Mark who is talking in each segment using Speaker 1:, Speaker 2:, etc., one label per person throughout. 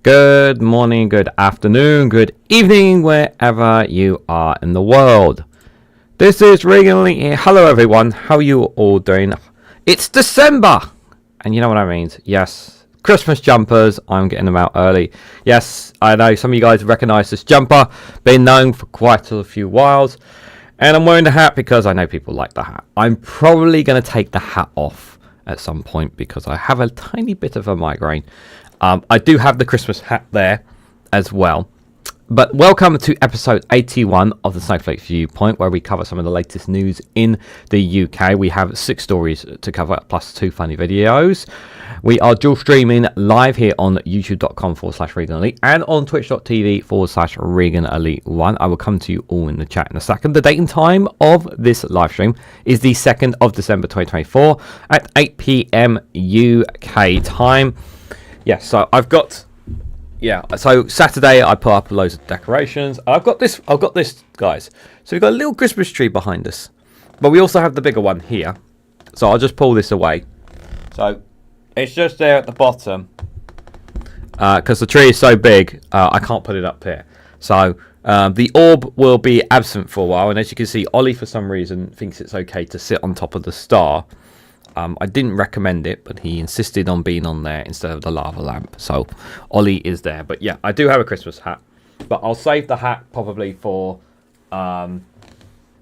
Speaker 1: Good morning, good afternoon, good evening, wherever you are in the world. This is Reganelite here. Hello everyone, how are you all doing? It's December, and you know what that means. Yes, Christmas jumpers. I'm getting them out early. Yes, I know some of you guys recognize this jumper. Been known for quite a few whiles, and I'm wearing the hat because I know people like the hat. I'm probably going to take the hat off at some point because I have a tiny bit of a migraine. I do have the Christmas hat there as well. But welcome to episode 81 of the Snowflake Viewpoint, where we cover some of the latest news in the UK. We have 6 stories to cover, plus 2 funny videos. We are dual streaming live here on youtube.com/Reganelite and on twitch.tv/Reganelite1. I will come to you all in the chat in a second. The date and time of this live stream is the 2nd of December 2024 at 8 p.m. UK time. Yes, so I've got, so Saturday I put up loads of decorations. I've got this, guys. So we've got a little Christmas tree behind us, but we also have the bigger one here. So I'll just pull this away. So it's just there at the bottom because the tree is so big, I can't put it up here. So the orb will be absent for a while, and as you can see, Ollie for some reason thinks it's okay to sit on top of the star. I didn't recommend it, but he insisted on being on there instead of the lava lamp. So Ollie is there. But yeah, I do have a Christmas hat. But I'll save the hat probably for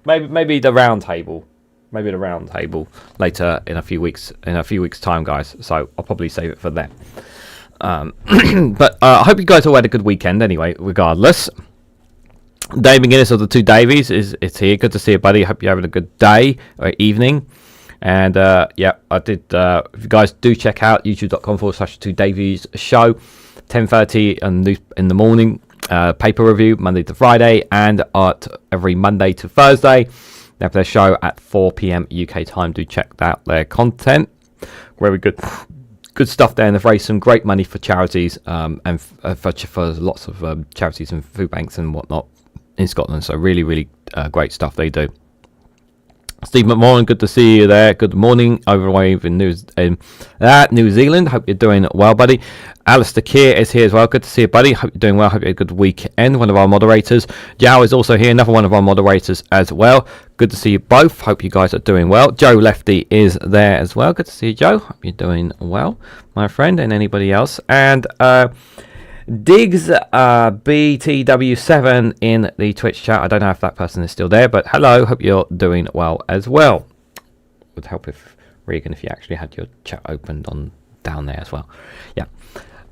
Speaker 1: maybe the round table. Maybe the round table later in a few weeks time, guys. So I'll probably save it for then. But I hope you guys all had a good weekend anyway, regardless. Dave McGuinness of the 2 Davies is here. Good to see you, buddy. Hope you're having a good day or evening. And yeah, I did. If you guys do check out youtube.com/2Davies show, 10:30 in the morning, paper review Monday to Friday, and every Monday to Thursday. They have their show at 4 p.m. UK time. Do check out their content. Very good stuff there, and they've raised some great money for charities and for lots of charities and food banks and whatnot in Scotland. So really great stuff they do. Steve McMorran, good to see you there. Good morning over in New Zealand. Hope you're doing well, buddy. Alistair Keir is here as well. Good to see you, buddy. Hope you're doing well. Hope you had a good weekend. One of our moderators. Jow is also here. Another one of our moderators as well. Good to see you both. Hope you guys are doing well. Joe Lefty is there as well. Good to see you, Joe. Hope you're doing well, my friend, and anybody else. And Diggs BTW7 in the Twitch chat. I don't know if that person is still there, but hello, hope you're doing well as well. Would help if Regan, if you actually had your chat opened on down there as well. Yeah.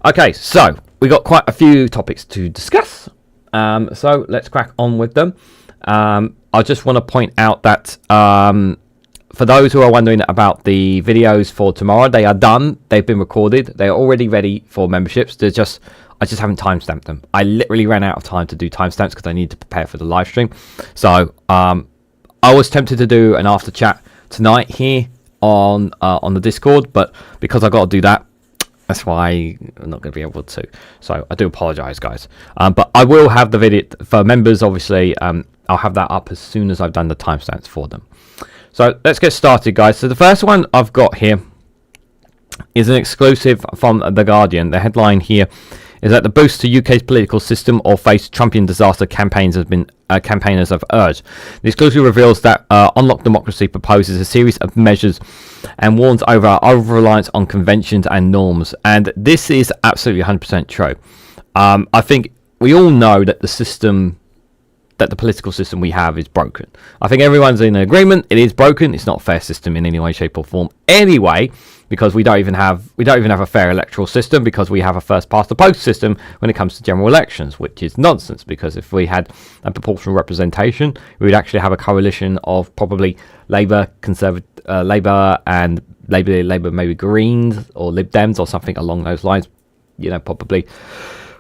Speaker 1: Okay, so we got quite a few topics to discuss. So let's crack on with them. I just want to point out that for those who are wondering about the videos for tomorrow, they are done. They've been recorded. They are already ready for memberships. I just haven't timestamped them. I literally ran out of time to do timestamps because I need to prepare for the live stream. So I was tempted to do an after chat tonight here on the Discord, but because I got to do that, that's why I'm not going to be able to. So I do apologize, guys. But I will have the video for members. Obviously, I'll have that up as soon as I've done the timestamps for them. So let's get started, guys. So the first one I've got here is an exclusive from The Guardian. The headline here is that the boost to UK's political system or face Trumpian disaster campaigns campaigners have urged. The exclusive reveals that Unlock Democracy proposes a series of measures and warns over our over-reliance on conventions and norms. And this is absolutely 100% true. I think we all know that the system that the political system we have is broken. I think everyone's in agreement. It is broken. It's not a fair system in any way, shape, or form. Anyway, because we don't even have a fair electoral system, because we have a first past the post system when it comes to general elections, which is nonsense. Because if we had a proportional representation, we would actually have a coalition of probably Labour, Labour and Labour, maybe Greens or Lib Dems or something along those lines. You know, probably,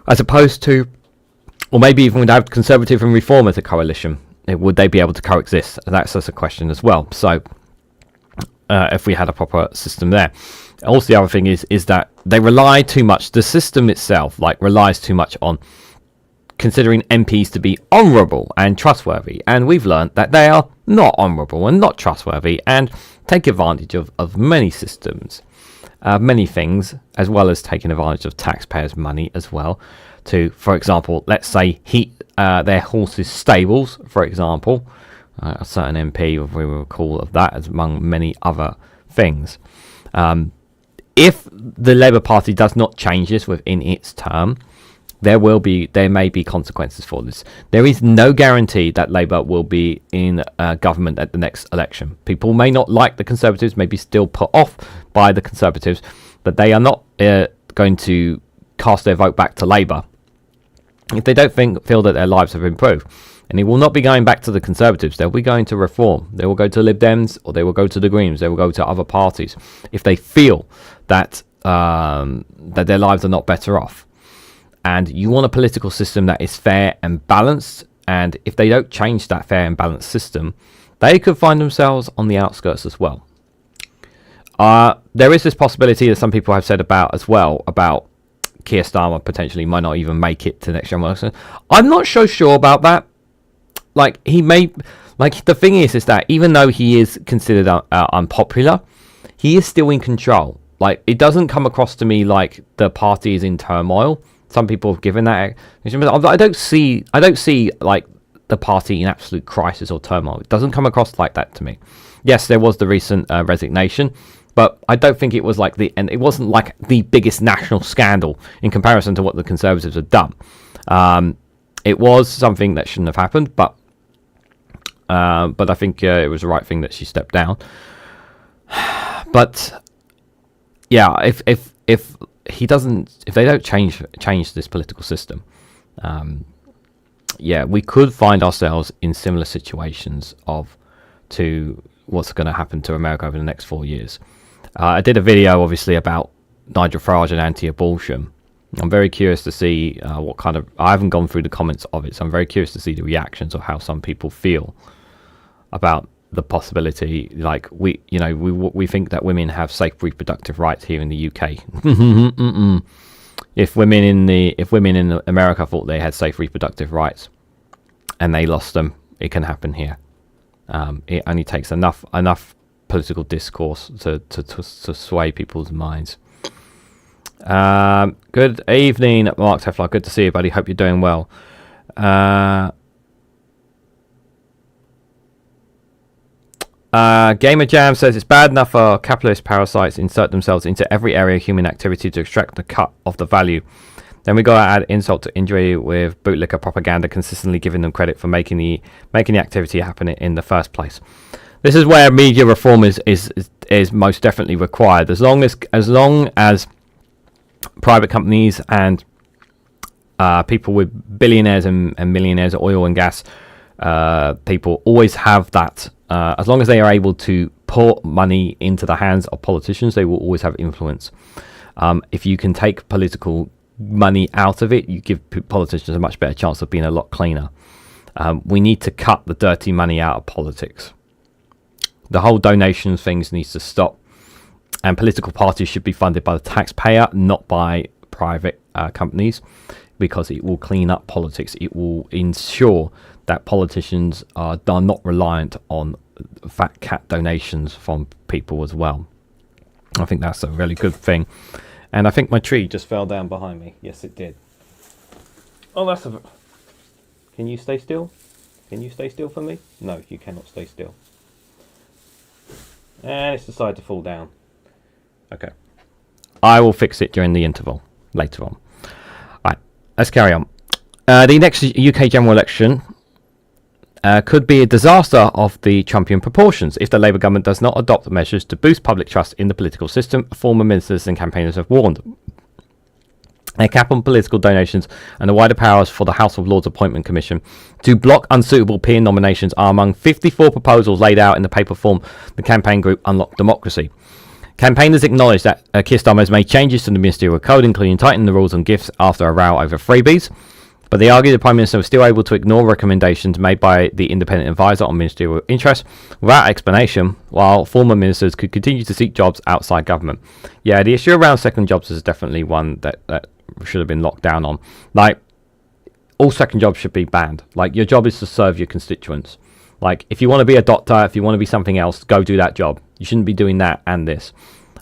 Speaker 1: as opposed to, or maybe even without Conservative and Reform as a coalition, would they be able to coexist? That's a question as well. So, if we had a proper system there. Also, the other thing is that they rely too much. The system itself, relies too much on considering MPs to be honourable and trustworthy, and we've learned that they are not honourable and not trustworthy, and take advantage of many systems. Many things, as well as taking advantage of taxpayers' money as well, to, for example, let's say heat their horses' stables, for example. A certain MP, if we recall, of that, as among many other things. If the Labour Party does not change this within its term, there may be consequences for this. There is no guarantee that Labour will be in government at the next election. People may not like the Conservatives, may be still put off by the Conservatives, but they are not going to cast their vote back to Labour if they don't feel that their lives have improved. And they will not be going back to the Conservatives. They'll be going to Reform. They will go to Lib Dems, or they will go to the Greens. They will go to other parties if they feel that that their lives are not better off. And you want a political system that is fair and balanced. And if they don't change that fair and balanced system, they could find themselves on the outskirts as well. There is this possibility that some people have said about Keir Starmer potentially might not even make it to the next general election. I'm not so sure about that. He may, the thing is that even though he is considered unpopular, he is still in control. It doesn't come across to me like the party is in turmoil. Some people have given that. I don't see the party in absolute crisis or turmoil. It doesn't come across like that to me. Yes, there was the recent resignation, but I don't think it was and it wasn't like the biggest national scandal in comparison to what the Conservatives have done. It was something that shouldn't have happened, but I think it was the right thing that she stepped down. But yeah, if they don't change this political system, we could find ourselves in similar situations to what's going to happen to America over the next 4 years. I did a video, obviously, about Nigel Farage and anti-abortion. I'm very curious to see what kind of... I haven't gone through the comments of it, so I'm very curious to see the reactions of how some people feel about the possibility. We think that women have safe reproductive rights here in the UK. If women in America thought they had safe reproductive rights and they lost them, it can happen here. It only takes enough political discourse to sway people's minds. Good evening, Mark Teflar. Good to see you, buddy. Hope you're doing well. Gamer Jam says it's bad enough for capitalist parasites insert themselves into every area of human activity to extract the cut of the value. Then we go to add insult to injury with bootlicker propaganda, consistently giving them credit for making the activity happen in the first place. This is where media reform is most definitely required. As long as private companies and people with billionaires and millionaires, oil and gas people always have that. As long as they are able to pour money into the hands of politicians, they will always have influence. If you can take political money out of it, you give politicians a much better chance of being a lot cleaner. We need to cut the dirty money out of politics. The whole donations things needs to stop, and political parties should be funded by the taxpayer, not by private companies, because it will clean up politics. It will ensure that politicians are not reliant on fat cat donations from people as well. I think that's a really good thing. And I think my tree just fell down behind me. Yes, it did. Oh, that's a... Can you stay still? Can you stay still for me? No, you cannot stay still. And it's decided to fall down. Okay. I will fix it during the interval later on. Right, let's carry on. The next UK general election could be a disaster of the Trumpian proportions if the Labour government does not adopt measures to boost public trust in the political system, former ministers and campaigners have warned. A cap on political donations and the wider powers for the House of Lords Appointment Commission to block unsuitable peer nominations are among 54 proposals laid out in the paper form the campaign group Unlock Democracy. Campaigners acknowledge that Keir Starmer has made changes to the ministerial code, including tightening the rules on gifts after a row over freebies, but they argue the Prime Minister was still able to ignore recommendations made by the independent advisor on ministerial interests without explanation, while former ministers could continue to seek jobs outside government. Yeah, the issue around second jobs is definitely one that should have been locked down on. Like, all second jobs should be banned. Like, your job is to serve your constituents. Like, if you want to be a doctor, if you want to be something else, go do that job. You shouldn't be doing that and this.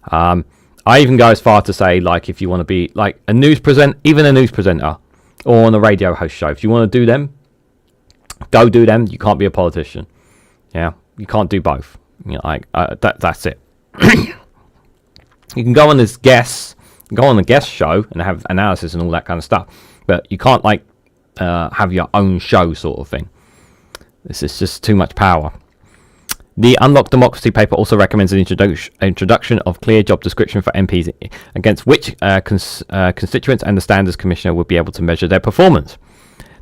Speaker 1: I even go as far to say, like, if you want to be like a news presenter or on a radio host show, if you want to do them, go do them. You can't be a politician. Yeah, you can't do both. You know, like that's it. You can go on as guests. Go on the guest show and have analysis and all that kind of stuff, but you can't like have your own show sort of thing. This is just too much power. The Unlock Democracy paper also recommends an introduction of clear job description for MPs against which constituents and the Standards Commissioner would be able to measure their performance.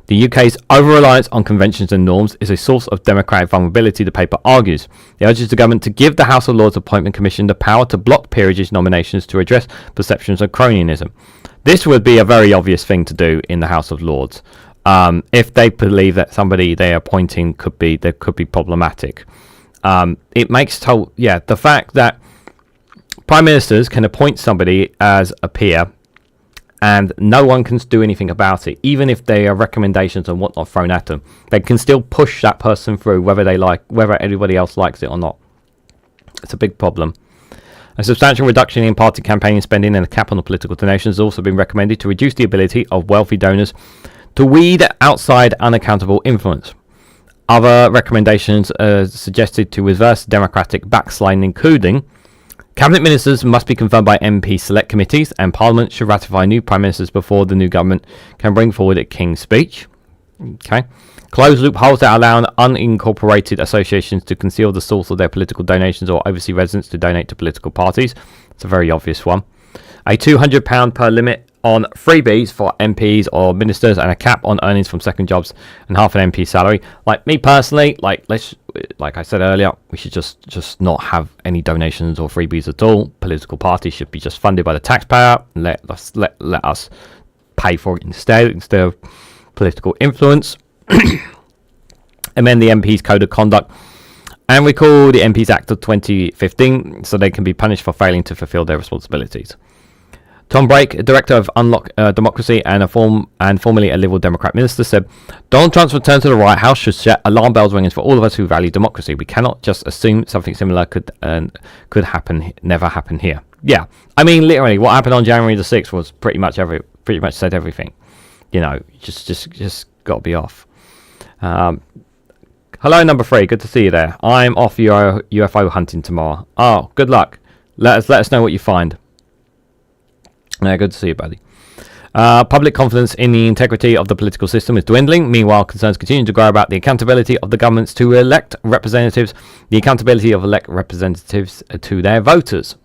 Speaker 1: The UK's over-reliance on conventions and norms is a source of democratic vulnerability, the paper argues. It urges the government to give the House of Lords Appointment Commission the power to block peerage nominations to address perceptions of cronyism. This would be a very obvious thing to do in the House of Lords. If they believe that somebody they're appointing could be problematic. It makes the fact that Prime Ministers can appoint somebody as a peer and no one can do anything about it, even if there are recommendations and whatnot thrown at them. They can still push that person through, whether everybody else likes it or not. It's a big problem. A substantial reduction in party campaigning spending and a cap on the political donations has also been recommended to reduce the ability of wealthy donors to weed outside unaccountable influence. Other recommendations are suggested to reverse democratic backsliding, including Cabinet ministers must be confirmed by MP select committees, and Parliament should ratify new Prime Ministers before the new government can bring forward a King's Speech. Okay. Close loopholes that allow unincorporated associations to conceal the source of their political donations or overseas residents to donate to political parties. It's a very obvious one. A £200 per limit on freebies for MPs or ministers, and a cap on earnings from second jobs and half an MP salary. Like me personally, like I said earlier, we should just not have any donations or freebies at all. Political parties should be just funded by the taxpayer and let us pay for it instead of political influence. Amend the MP's Code of Conduct and recall the MPs Act of 2015 so they can be punished for failing to fulfil their responsibilities. Tom Brake, director of Unlock Democracy and formerly a Liberal Democrat minister, said, Donald Trump's return to the White House should set alarm bells ringing for all of us who value democracy. We cannot just assume something similar could never happen here. Yeah, I mean, literally, what happened on January the 6th was pretty much said everything. You know, just got to be off. Hello, number 3. Good to see you there. I'm off UFO hunting tomorrow. Oh, good luck. Let us know what you find. Good to see you, buddy. Public confidence in the integrity of the political system is dwindling. Meanwhile, concerns continue to grow about the accountability of the governments to elect representatives, the accountability of elect representatives to their voters.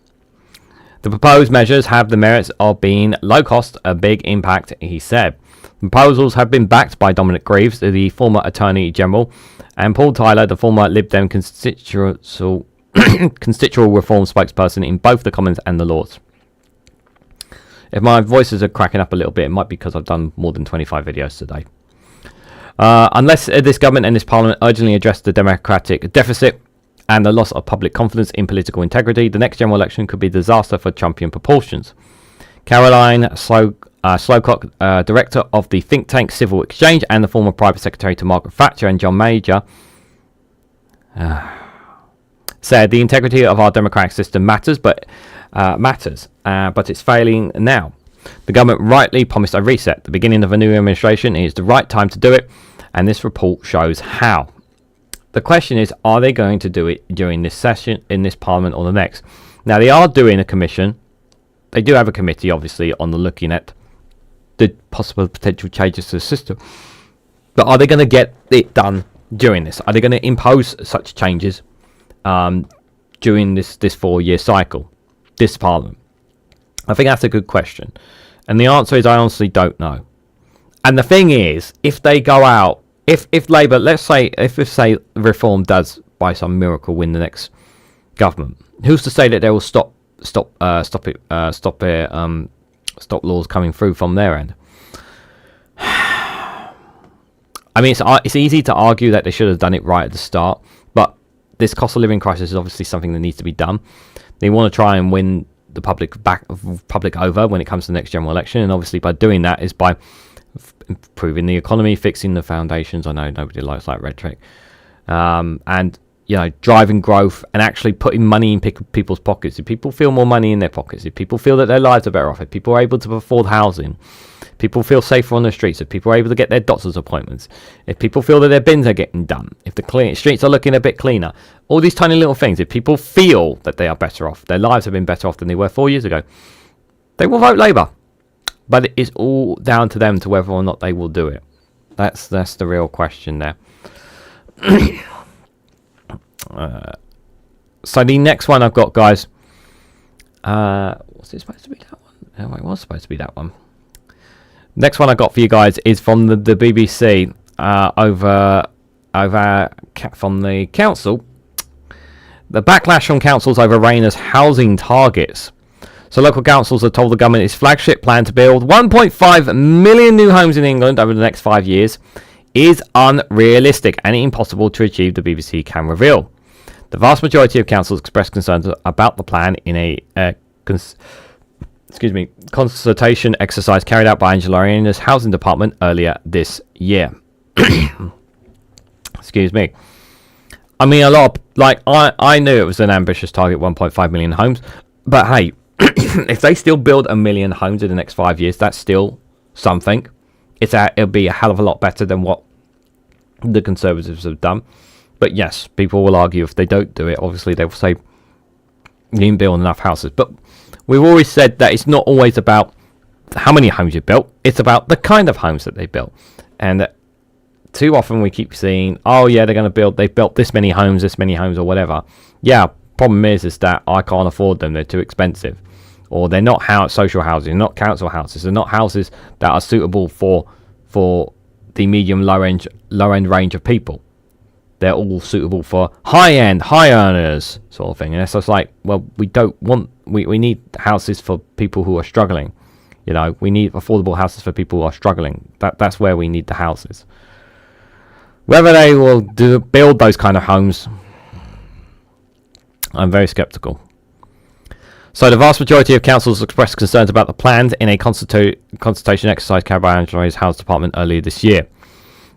Speaker 1: The proposed measures have the merits of being low cost, a big impact, he said. Proposals have been backed by Dominic Reeves, the former Attorney General, and Paul Tyler, the former Lib Dem constitutional reform spokesperson in both the Commons and the Lords. If my voices are cracking up a little bit, it might be because I've done more than 25 videos today. Unless this government and this parliament urgently address the democratic deficit and the loss of public confidence in political integrity, the next general election could be a disaster for Trumpian proportions. Caroline Slowcock, director of the think tank Civil Exchange and the former private secretary to Margaret Thatcher and John Major, said the integrity of our democratic system matters, but it's failing now. The government rightly promised a reset. The beginning of a new administration is the right time to do it, and this report shows how. The question is, are they going to do it during this session, in this parliament, or the next? Now, they are doing a commission. They do have a committee, obviously, on the looking at the possible potential changes to the system. But are they going to get it done during this? Are they going to impose such changes during this 4-year cycle, this Parliament? I think that's a good question. And the answer is I honestly don't know. And the thing is, if they go out, if Labour, let's say, if reform does by some miracle win the next government, who's to say that they will stop laws coming through from their end? I mean, it's easy to argue that they should have done it right at the start, but this cost of living crisis is obviously something that needs to be done. They want to try and win the public over when it comes to the next general election, and obviously by doing that is by improving the economy, fixing the foundations. I know nobody likes that rhetoric, and driving growth and actually putting money in people's pockets. If people feel more money in their pockets, if people feel that their lives are better off, if people are able to afford housing, people feel safer on the streets, if people are able to get their doctor's appointments, if people feel that their bins are getting done, if the streets are looking a bit cleaner, all these tiny little things, if people feel that they are better off, their lives have been better off than they were 4 years ago, they will vote Labour. But it is all down to them to whether or not they will do it. That's the real question there. So the next one I've got, guys, was it supposed to be that one? No, it was supposed to be that one. Next one I got for you guys is from the BBC over from the council. The backlash from councils over Rayner's housing targets. So local councils have told the government its flagship plan to build 1.5 million new homes in England over the next 5 years is unrealistic and impossible to achieve, the BBC can reveal. The vast majority of councils expressed concerns about the plan in a consultation exercise carried out by Angela Rayner's housing department earlier this year. Excuse me. I mean, I knew it was an ambitious target, 1.5 million homes, but hey, if they still build 1 million homes in the next 5 years, that's still something. It'll be a hell of a lot better than what the Conservatives have done. But yes, people will argue if they don't do it, obviously they will say you didn't build enough houses. But we've always said that it's not always about how many homes you built, it's about the kind of homes that they built. And too often we keep seeing, oh yeah, they've built this many homes or whatever. Yeah, problem is that I can't afford them, they're too expensive. Or they're not social housing, not council houses, they're not houses that are suitable for the medium low end range of people. They're all suitable for high earners sort of thing. And it's just like, well, we need houses for people who are struggling. We need affordable houses for people who are struggling. That's where we need the houses. Whether they will build those kind of homes, I'm very skeptical. So the vast majority of councils expressed concerns about the plans in a consultation exercise carried by Angela's House Department earlier this year.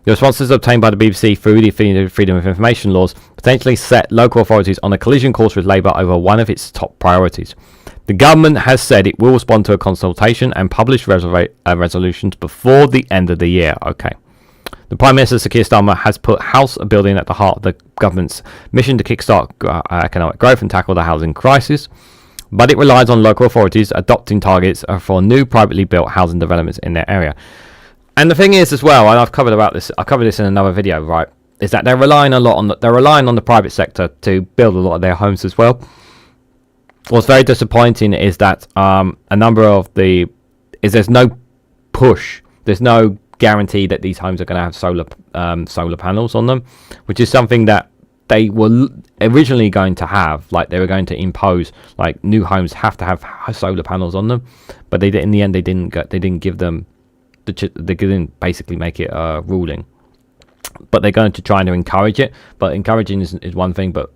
Speaker 1: The responses obtained by the BBC through the Freedom of Information laws potentially set local authorities on a collision course with Labour over one of its top priorities. The government has said it will respond to a consultation and publish resolutions before the end of the year. Okay. The Prime Minister, Sir Keir Starmer, has put house building at the heart of the government's mission to kickstart economic growth and tackle the housing crisis, but it relies on local authorities adopting targets for new privately built housing developments in their area. And the thing is as well, and I covered this in another video, right, is that they're relying on the private sector to build a lot of their homes as well. What's very disappointing is that there's no push, there's no guarantee that these homes are going to have solar panels on them, which is something that they were originally going to have. Like, they were going to impose, like, new homes have to have solar panels on them, but they did, in the end they didn't give them they didn't basically make it a ruling. But they're going to try to encourage it. But encouraging is one thing, but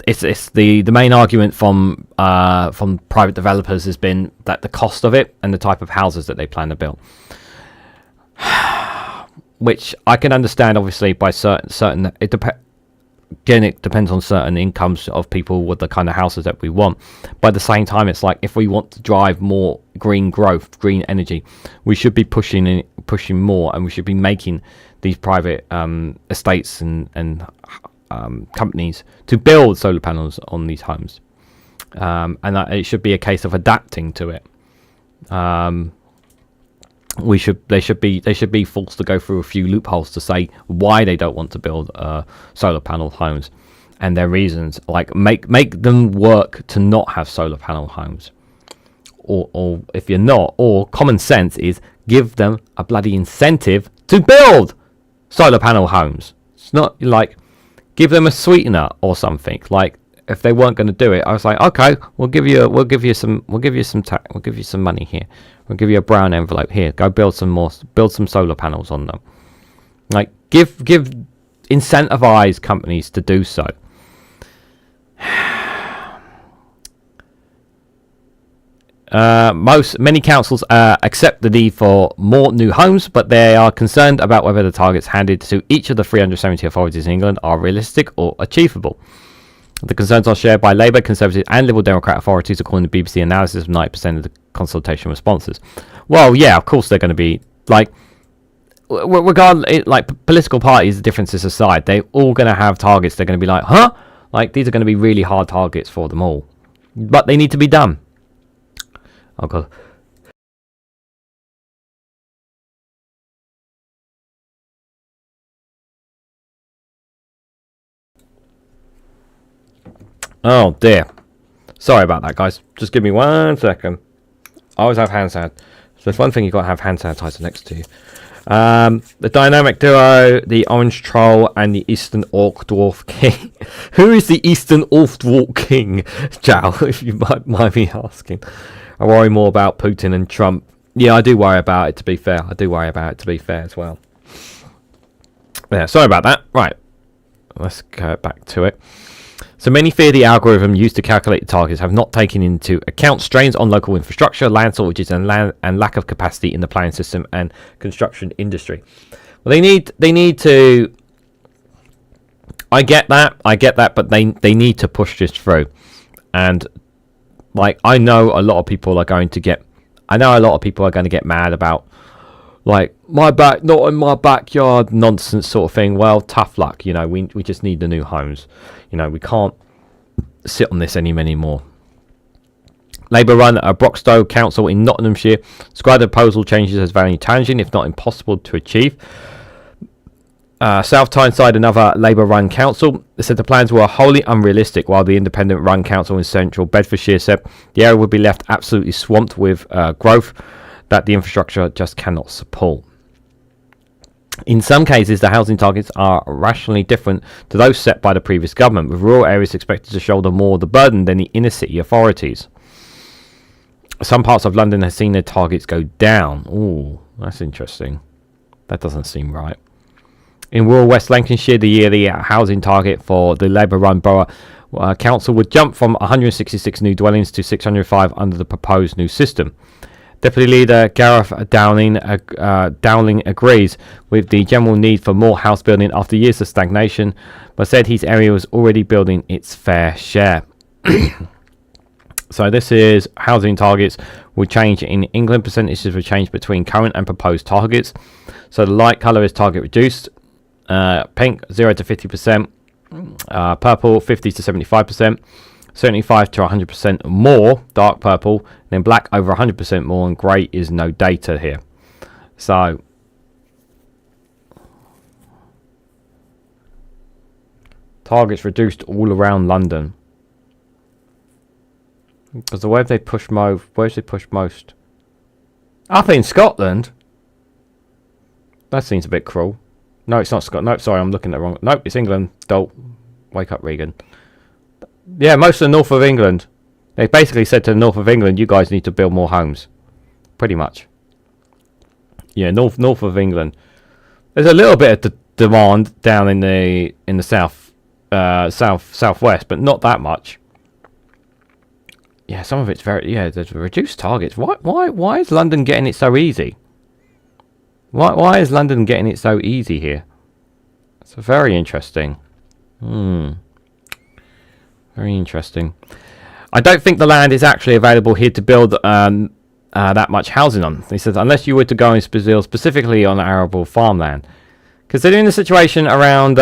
Speaker 1: it's the main argument from private developers has been that the cost of it and the type of houses that they plan to build, which I can understand. Obviously, by certain it depends on certain incomes of people with the kind of houses that we want. But at the same time, it's like, if we want to drive more green growth, green energy, we should be pushing more, and we should be making these private estates and companies to build solar panels on these homes, and it should be a case of adapting to it. they should be forced to go through a few loopholes to say why they don't want to build solar panel homes and their reasons. Like make them work to not have solar panel homes, or if you're not, or common sense is give them a bloody incentive to build solar panel homes. It's not like give them a sweetener or something. Like if they weren't going to do it, I was like, okay, we'll give you some money here. We'll give you a brown envelope here. Go build some solar panels on them. Like give incentivize companies to do so. Many councils accept the need for more new homes, but they are concerned about whether the targets handed to each of the 370 authorities in England are realistic or achievable. The concerns are shared by Labour, Conservative and Liberal Democrat authorities, according to BBC analysis of 90% of the consultation responses. Well, yeah, of course they're going to be, like, regardless, like, political parties, differences aside, they're all going to have targets. They're going to be like, huh? Like, these are going to be really hard targets for them all. But they need to be done. Oh, God. Oh dear. Sorry about that, guys. Just give me 1 second. I always have hand sanitizer. So there's one thing you've got to have hand sanitizer next to you. The dynamic duo, the Orange Troll, and the Eastern Orc Dwarf King. Who is the Eastern Orc Dwarf King, Jow, if you might mind me asking? I worry more about Putin and Trump. Yeah, I do worry about it, to be fair. I do worry about it, to be fair, as well. Yeah, sorry about that. Right. Let's go back to it. So many fear the algorithm used to calculate the targets have not taken into account strains on local infrastructure, land shortages, and lack of capacity in the planning system and construction industry. Well, they need to. I get that, but they need to push this through. And like, I know a lot of people are going to get mad about, like, not in my backyard nonsense sort of thing. Well, tough luck, you know. We just need the new homes. You know, we can't sit on this anymore. Labour run a Broxtowe Council in Nottinghamshire described the proposal changes as very challenging, if not impossible, to achieve. South Tyneside, another Labour-run council, said the plans were wholly unrealistic, while the independent-run council in central Bedfordshire said the area would be left absolutely swamped with growth that the infrastructure just cannot support. In some cases, the housing targets are rationally different to those set by the previous government, with rural areas expected to shoulder more of the burden than the inner city authorities. Some parts of London have seen their targets go down. Ooh, that's interesting. That doesn't seem right. In rural West Lancashire, the yearly housing target for the Labour-run borough council would jump from 166 new dwellings to 605 under the proposed new system. Deputy Leader Gareth Dowling agrees with the general need for more house building after years of stagnation, but said his area was already building its fair share. So this is housing targets will change in England. Percentages will change between current and proposed targets. So the light colour is target reduced. Pink 0 to 50%. Purple 50 to 75%. 75 to 100% more, dark purple, and then black over 100% more, and grey is no data here. So targets reduced all around London. Because where have they pushed most? Where's they pushed most? Up in Scotland. That seems a bit cruel. No, it's not Scotland. No, sorry, I'm looking at the wrong. Nope, it's England. Dolt. Wake up, Regan. Yeah, most of the north of England. They basically said to the north of England, you guys need to build more homes. Pretty much. Yeah, north of England. There's a little bit of demand down in the southwest, but not that much. Yeah, some of it's there's reduced targets. Why is London getting it so easy? Why is London getting it so easy here? It's very interesting. Very interesting. I don't think the land is actually available here to build that much housing on. He says, unless you were to go and build specifically on arable farmland. Considering the situation around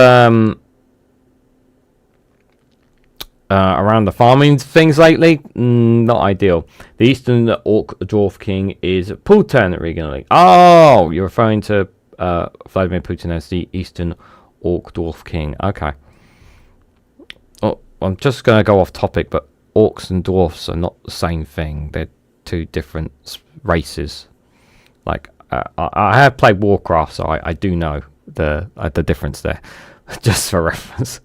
Speaker 1: around the farming things lately. Not ideal. The Eastern Orc Dwarf King is Putin Reganelite. Oh, you're referring to Vladimir Putin as the Eastern Orc Dwarf King. Okay. Oh, I'm just going to go off topic, but orcs and dwarfs are not the same thing. They're two different races. Like, I have played Warcraft, so I do know the difference there. Just for reference.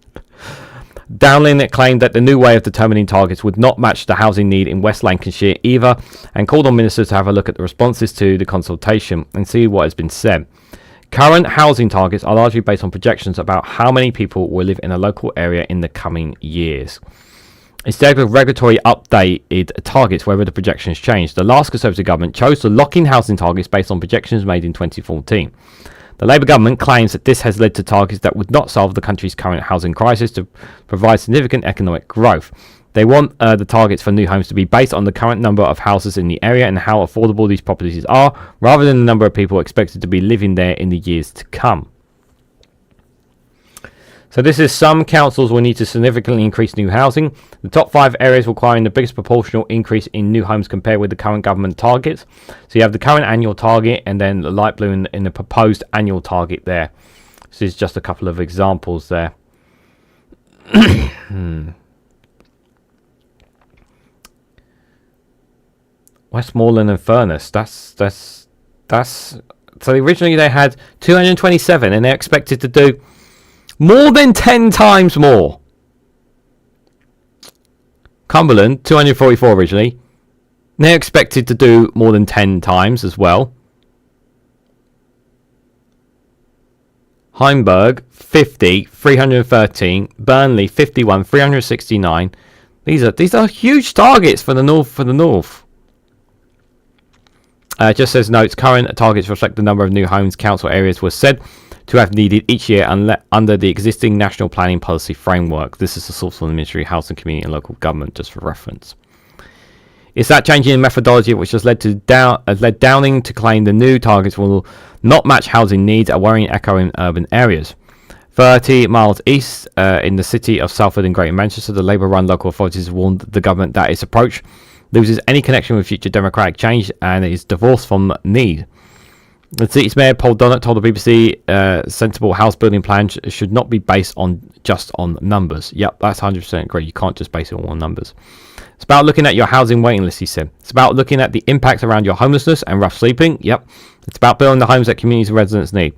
Speaker 1: Downlin claimed that the new way of determining targets would not match the housing need in West Lancashire either, and called on ministers to have a look at the responses to the consultation and see what has been said. Current housing targets are largely based on projections about how many people will live in a local area in the coming years. Instead of regulatory updated targets wherever the projections changed, the last Conservative government chose to lock in housing targets based on projections made in 2014. The Labour government claims that this has led to targets that would not solve the country's current housing crisis to provide significant economic growth. They want the targets for new homes to be based on the current number of houses in the area and how affordable these properties are, rather than the number of people expected to be living there in the years to come. So this is some councils will need to significantly increase new housing. The top 5 areas requiring the biggest proportional increase in new homes compared with the current government targets. So you have the current annual target and then the light blue in the proposed annual target there. This is just a couple of examples there. Westmoreland and Furness. That's so originally they had 227 and they're expected to do more than 10 times more. Cumberland, 244 originally. They're expected to do more than 10 times as well. Heimberg, 50, 313. Burnley, 51, 369. These are huge targets for the north. Just says notes, current targets reflect the number of new homes council areas were said to have needed each year under the existing national planning policy framework. This is the source from the Ministry of Housing, Community and Local Government, just for reference. It's that changing in methodology which has led Downing to claim the new targets will not match housing needs, a worrying echo in urban areas. 30 miles east in the city of Salford in Greater Manchester, the Labour-run local authorities warned the government that its approach loses any connection with future democratic change and is divorced from need. The city's mayor, Paul Donnett, told the BBC sensible house building plans should not be based just on numbers. Yep, that's 100% agree. You can't just base it on numbers. It's about looking at your housing waiting list, he said. It's about looking at the impact around your homelessness and rough sleeping. Yep. It's about building the homes that communities and residents need.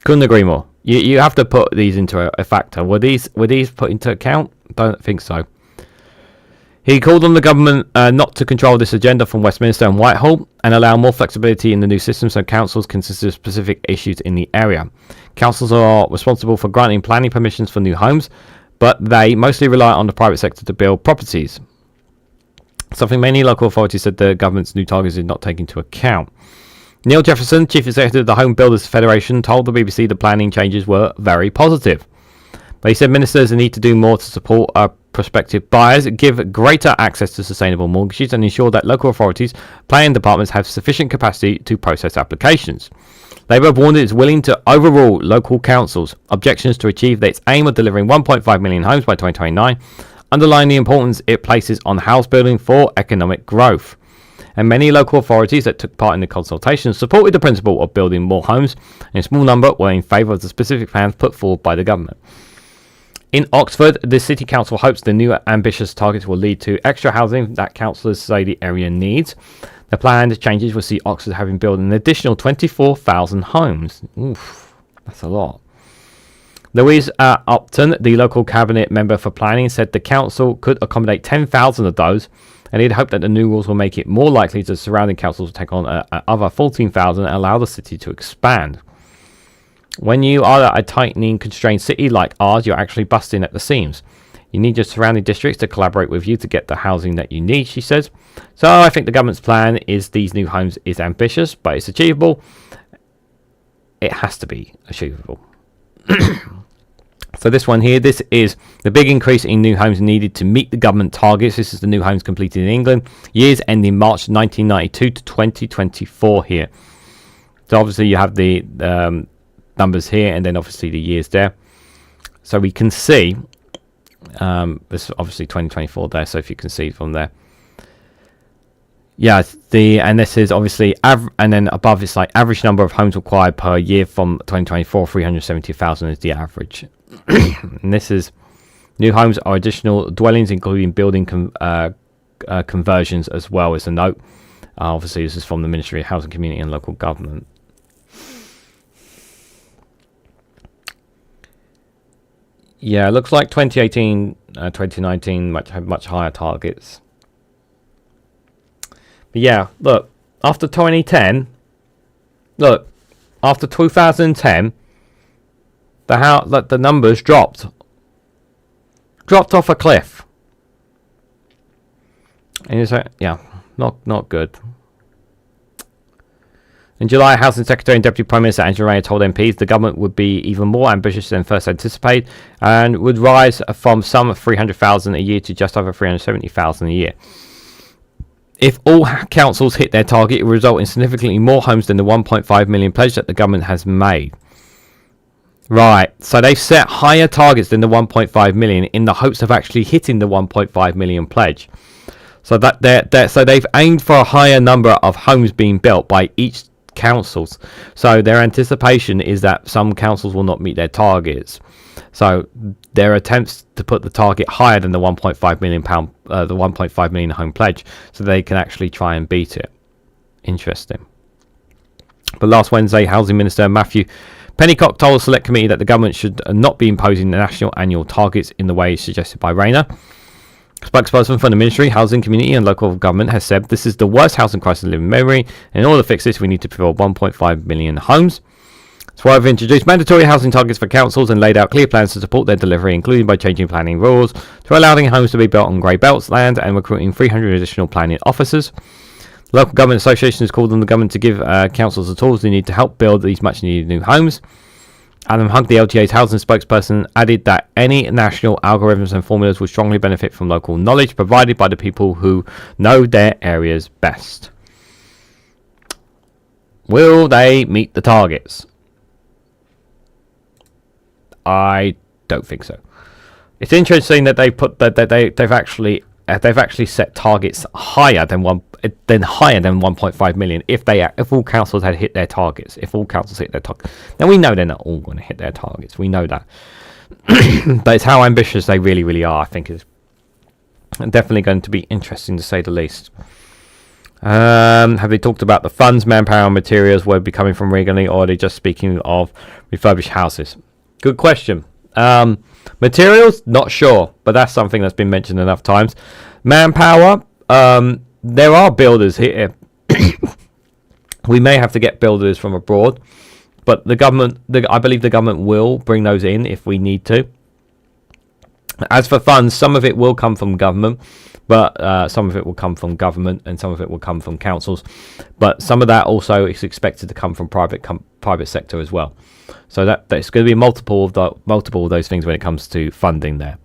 Speaker 1: Couldn't agree more. You have to put these into a factor. Were these put into account? Don't think so. He called on the government not to control this agenda from Westminster and Whitehall and allow more flexibility in the new system so councils can consider specific issues in the area. Councils are responsible for granting planning permissions for new homes, but they mostly rely on the private sector to build properties. Something many local authorities said the government's new targets did not take into account. Neil Jefferson, Chief Executive of the Home Builders Federation, told the BBC the planning changes were very positive. But he said ministers need to do more to support prospective buyers, give greater access to sustainable mortgages and ensure that local authorities, planning departments have sufficient capacity to process applications. Labour warned it is willing to overrule local councils' objections to achieve its aim of delivering 1.5 million homes by 2029, underlining the importance it places on house building for economic growth. And many local authorities that took part in the consultation supported the principle of building more homes, and a small number were in favour of the specific plans put forward by the government. In Oxford, the City Council hopes the new ambitious targets will lead to extra housing that councillors say the area needs. The planned changes will see Oxford having built an additional 24,000 homes. Oof, that's a lot. Louise Upton, the local cabinet member for planning, said the council could accommodate 10,000 of those, and he'd hoped that the new rules will make it more likely that surrounding councils will take on other 14,000 and allow the city to expand. When you are a tightening, constrained city like ours, you're actually busting at the seams. You need your surrounding districts to collaborate with you to get the housing that you need, she says. So I think the government's plan is these new homes is ambitious, but it's achievable. It has to be achievable. So this one here, this is the big increase in new homes needed to meet the government targets. This is the new homes completed in England, years ending March 1992 to 2024 here. So obviously you have the numbers here and then obviously the years there. So we can see This is obviously 2024 there, so if you can see from there. Yeah, and this is obviously and then above it's like average number of homes required per year from 2024, 370,000 is the average. And this is new homes or additional dwellings, including building conversions as well as a note. Obviously, this is from the Ministry of Housing, Community and Local Government. Yeah, it looks like 2018, 2019 much higher targets. But yeah, look, after 2010, look, after 2010, the numbers dropped off a cliff. And it's like, yeah, not good. In July, Housing Secretary and Deputy Prime Minister Angela Rayner told MPs the government would be even more ambitious than first anticipated and would rise from some 300,000 a year to just over 370,000 a year. If all councils hit their target, it will result in significantly more homes than the 1.5 million pledge that the government has made. Right, so they've set higher targets than the 1.5 million in the hopes of actually hitting the 1.5 million pledge. So so they've aimed for a higher number of homes being built by each councils. So their anticipation is that some councils will not meet their targets. So their attempts to put the target higher than the 1.5 million pound, the 1.5 million home pledge, so they can actually try and beat it. Interesting. But last Wednesday, Housing Minister Matthew Pennycock told the Select Committee that the government should not be imposing the national annual targets in the way suggested by Rayner. Spokesperson for the Ministry, Housing, Community and Local Government has said this is the worst housing crisis in living memory, and in order to fix this we need to build 1.5 million homes. So I've introduced mandatory housing targets for councils and laid out clear plans to support their delivery, including by changing planning rules to allowing homes to be built on grey belts land and recruiting 300 additional planning officers. Local government associations called on the government to give councils the tools they need to help build these much needed new homes. Adam Hug, the LTA's housing spokesperson, added that any national algorithms and formulas will strongly benefit from local knowledge provided by the people who know their areas best. Will they meet the targets? I don't think so. It's interesting that they put that they've actually set targets higher than 1.5 million. If all councils had hit their targets, now we know they're not all going to hit their targets. We know that, but it's how ambitious they really are. I think is definitely going to be interesting to say the least. Have they talked about the funds, manpower, and materials will be coming from Reganelite, or are they just speaking of refurbished houses? Good question. Materials, not sure, but that's something that's been mentioned enough times. Manpower, there are builders here. We may have to get builders from abroad, but I believe the government will bring those in if we need to. As for funds, some of it will come from government, but some of it will come from government and some of it will come from councils. But some of that also is expected to come from private sector as well. So that's going to be multiple of those things when it comes to funding there.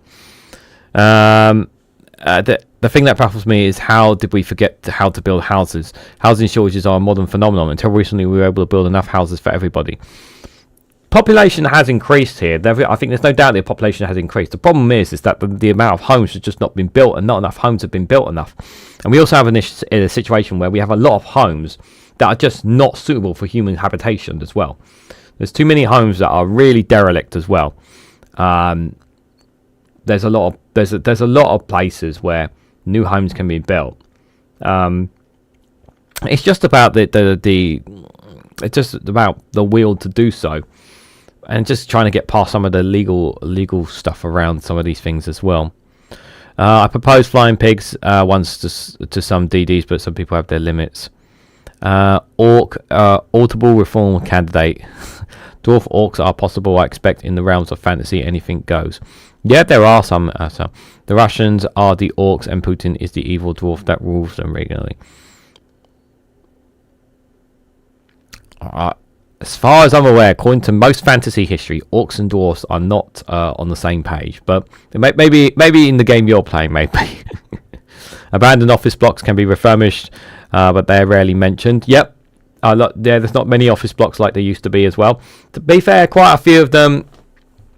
Speaker 1: The thing that baffles me is how did we forget how to build houses? Housing shortages are a modern phenomenon. Until recently, we were able to build enough houses for everybody. Population has increased here. I think there's no doubt the population has increased. The problem is that the amount of homes has just not been built, and not enough homes have been built enough. And we also have a situation where we have a lot of homes that are just not suitable for human habitation as well. There's too many homes that are really derelict as well. There's a lot of places where new homes can be built. It's just about it's just about the will to do so, and just trying to get past some of the legal stuff around some of these things as well. I proposed flying pigs once to some DDs, but some people have their limits. Audible reform candidate. Dwarf orcs are possible, I expect, in the realms of fantasy. Anything goes. Yeah, there are some. The Russians are the orcs, and Putin is the evil dwarf that rules them regularly. As far as I'm aware, according to most fantasy history, orcs and dwarfs are not on the same page. But maybe in the game you're playing, maybe. Abandoned office blocks can be refurbished, but they're rarely mentioned. Yep. There's not many office blocks like there used to be as well. To be fair, quite a few of them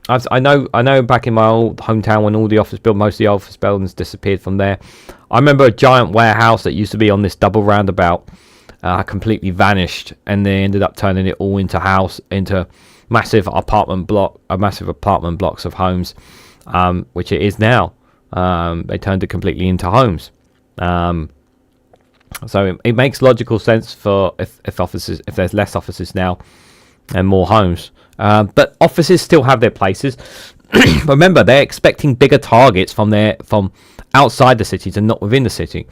Speaker 1: I know back in my old hometown when all the most of the office buildings disappeared from there. I remember a giant warehouse that used to be on this double roundabout completely vanished, and they ended up turning it all into massive apartment blocks of homes, which it is now. They turned it completely into homes. So it makes logical sense for if there's less offices now and more homes. But offices still have their places. Remember, they're expecting bigger targets from outside the cities and not within the city.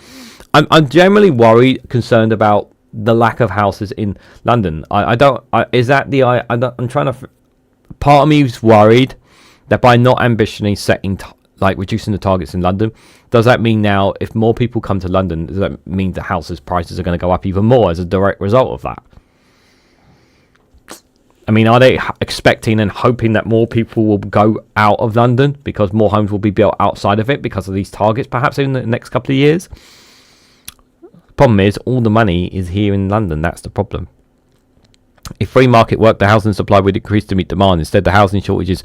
Speaker 1: I'm generally concerned about the lack of houses in London. I'm trying to. Part of me is worried that by not ambitiously reducing the targets in London, does that mean now if more people come to London, does that mean the houses prices are going to go up even more as a direct result of that? I mean, are they expecting and hoping that more people will go out of London because more homes will be built outside of it because of these targets, perhaps in the next couple of years? The problem is, all the money is here in London. That's the problem. If free market worked, the housing supply would increase to meet demand. Instead, the housing shortages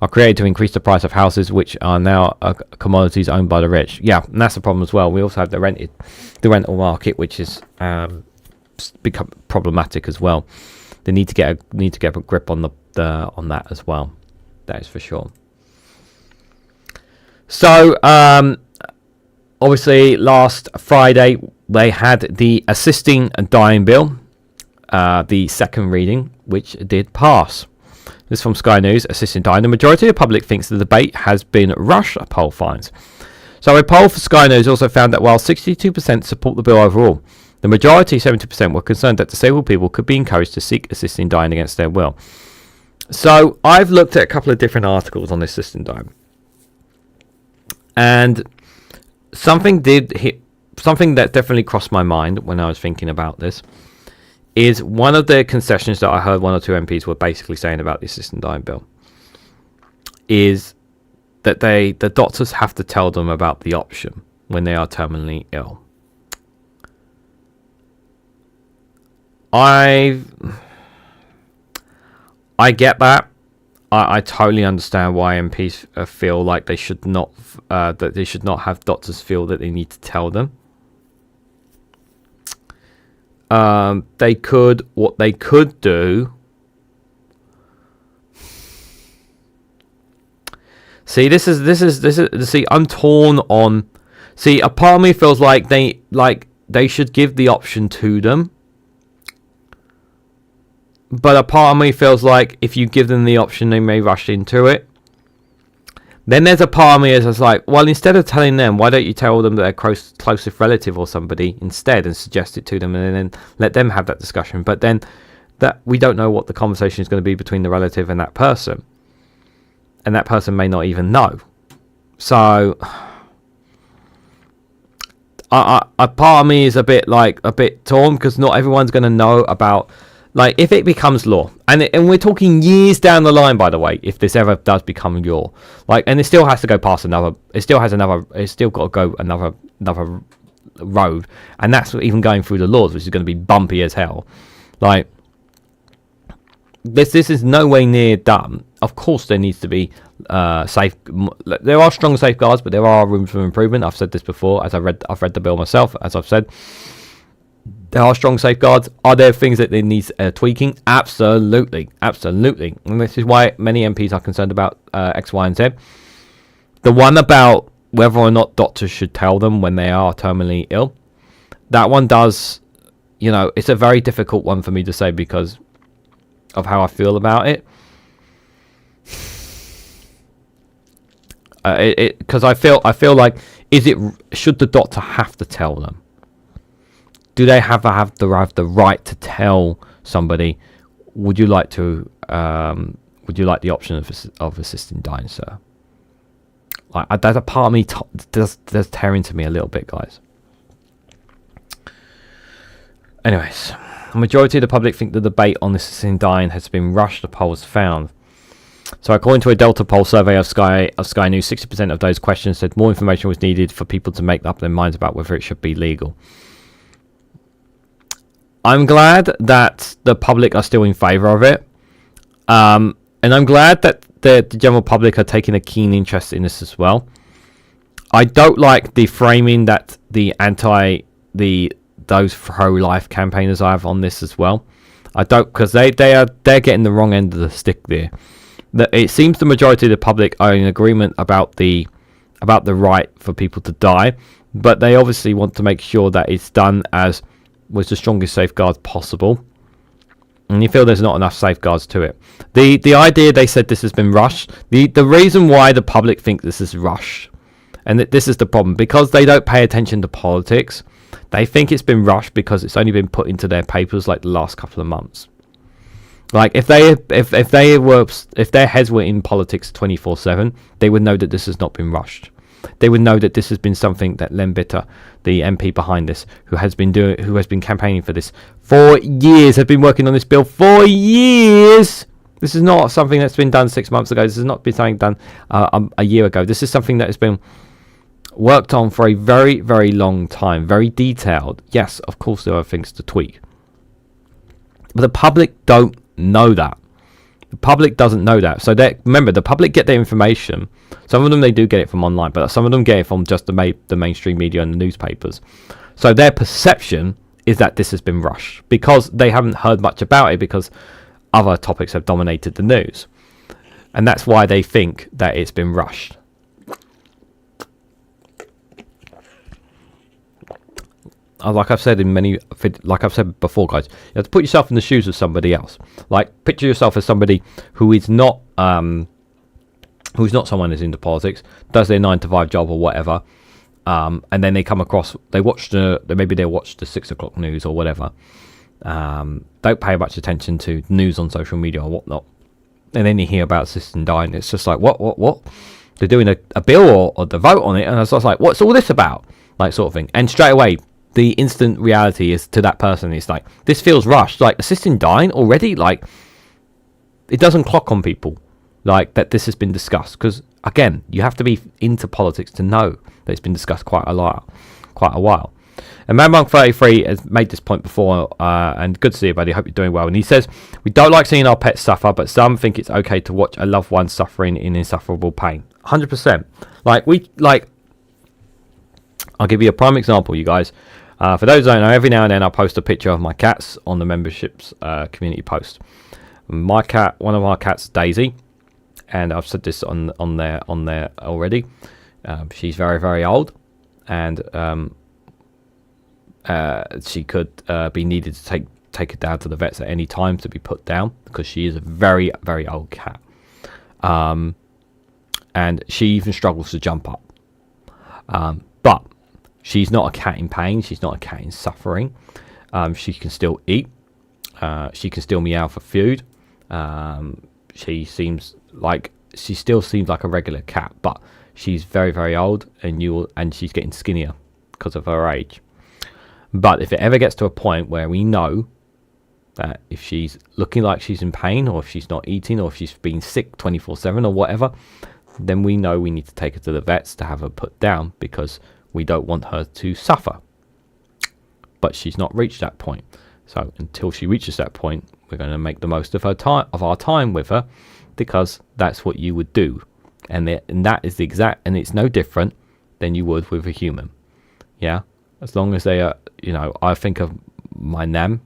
Speaker 1: are created to increase the price of houses, which are now commodities owned by the rich. Yeah, and that's the problem as well. We also have the rental market, which is become problematic as well. They need to get a grip on on that as well. That is for sure. So obviously last Friday they had the assisting dying bill, the second reading, which did pass. This is from Sky News. Assisting dying. The majority of the public thinks the debate has been rushed, a poll finds. So a poll for Sky News also found that while 62% support the bill overall, the majority, 70%, were concerned that disabled people could be encouraged to seek assisting dying against their will. So I've looked at a couple of different articles on this assisting dying, and something that definitely crossed my mind when I was thinking about this is one of the concessions that I heard one or two MPs were basically saying about the assisting dying bill is that the doctors have to tell them about the option when they are terminally ill. I get that. I totally understand why MPs feel like they should not have doctors feel that they need to tell them. What they could do. See, this is. See, I'm torn on. See, a part of me feels like they should give the option to them. But a part of me feels like if you give them the option, they may rush into it. Then there's a part of me that's like, well, instead of telling them, why don't you tell them that they're closest relative or somebody instead and suggest it to them and then let them have that discussion. But then that we don't know what the conversation is going to be between the relative and that person. And that person may not even know. So a part of me is a bit torn because not everyone's going to know about. Like, if it becomes law, and we're talking years down the line, by the way, if this ever does become law, and it still has to go past it's still got to go another road, and that's even going through the laws, which is going to be bumpy as hell. Like, this is no way near done. Of course, there needs to be safe. There are strong safeguards, but there are rooms for improvement. I've said this before, I've read the bill myself, as I've said. There are strong safeguards. Are there things that they need tweaking? Absolutely. And this is why many MPs are concerned about X, Y, and Z. The one about whether or not doctors should tell them when they are terminally ill, that one does, it's a very difficult one for me to say because of how I feel about it. Because I feel like, should the doctor have to tell them? Do they have the right to tell somebody? Would you like the option of assisting dying, sir? There's a part of me does tear into me a little bit, guys. Anyways, the majority of the public think the debate on assisting dying has been rushed. The polls found. So, according to a Delta poll survey of Sky News, 60% of those questions said more information was needed for people to make up their minds about whether it should be legal. I'm glad that the public are still in favour of it. And I'm glad that the general public are taking a keen interest in this as well. I don't like the framing that those pro-life campaigners have on this as well. I don't, because they're getting the wrong end of the stick there. It seems the majority of the public are in agreement about the right for people to die, but they obviously want to make sure that it's done as with the strongest safeguards possible. And you feel there's not enough safeguards to it. The idea they said this has been rushed. The reason why the public think this is rushed, and that this is the problem, because they don't pay attention to politics. They think it's been rushed because it's only been put into their papers like the last couple of months. Like if their heads were in politics 24/7, they would know that this has not been rushed. They would know that this has been something that Len Bitter, the MP behind this, who has been campaigning for this for years, have been working on this bill for years. This is not something that's been done 6 months ago. This has not been something done a year ago. This is something that has been worked on for a very, very long time, very detailed. Yes, of course there are things to tweak, but the public don't know that. The public doesn't know that. So remember, the public get their information. Some of them they do get it from online, but some of them get it from just the mainstream media and the newspapers. So their perception is that this has been rushed because they haven't heard much about it, because other topics have dominated the news, and that's why they think that it's been rushed. Like I've said before, guys, you have to put yourself in the shoes of somebody else. Like, picture yourself as somebody who is not someone who's into politics, does their 9-to-5 job or whatever, and then they come across, maybe they watch the 6 o'clock news or whatever, don't pay much attention to news on social media or whatnot, and then you hear about assisted dying. It's just like, what? They're doing a bill or the vote on it, and it's just like, what's all this about? Like, sort of thing. And straight away, the instant reality is to that person, it's like, this feels rushed. Like, assisting dying already? Like, it doesn't clock on people like that this has been discussed, because again, you have to be into politics to know that it's been discussed quite a while. And MadMonk33 has made this point before, and good to see you, buddy. Hope you're doing well. And he says, we don't like seeing our pets suffer, but some think it's okay to watch a loved one suffering in insufferable pain. 100%. I'll give you a prime example, you guys. For those who don't know, every now and then I'll post a picture of my cats on the memberships community post. One of our cats, Daisy, and I've said this on there already. She's very, very old, and she could be needed to take it down to the vets at any time to be put down, because she is a very, very old cat, and she even struggles to jump up. But she's not a cat in pain. She's not a cat in suffering. She can still eat. She can still meow for food. She still seems like a regular cat, but she's very, very old, and she's getting skinnier because of her age. But if it ever gets to a point where we know that if she's looking like she's in pain, or if she's not eating, or if she's been sick 24/7 or whatever, then we know we need to take her to the vets to have her put down, because we don't want her to suffer. But she's not reached that point. So until she reaches that point, we're going to make the most of our time with her, because that's what you would do. And that is the exact, and it's no different than you would with a human. Yeah, as long as they are, I think of my Nam,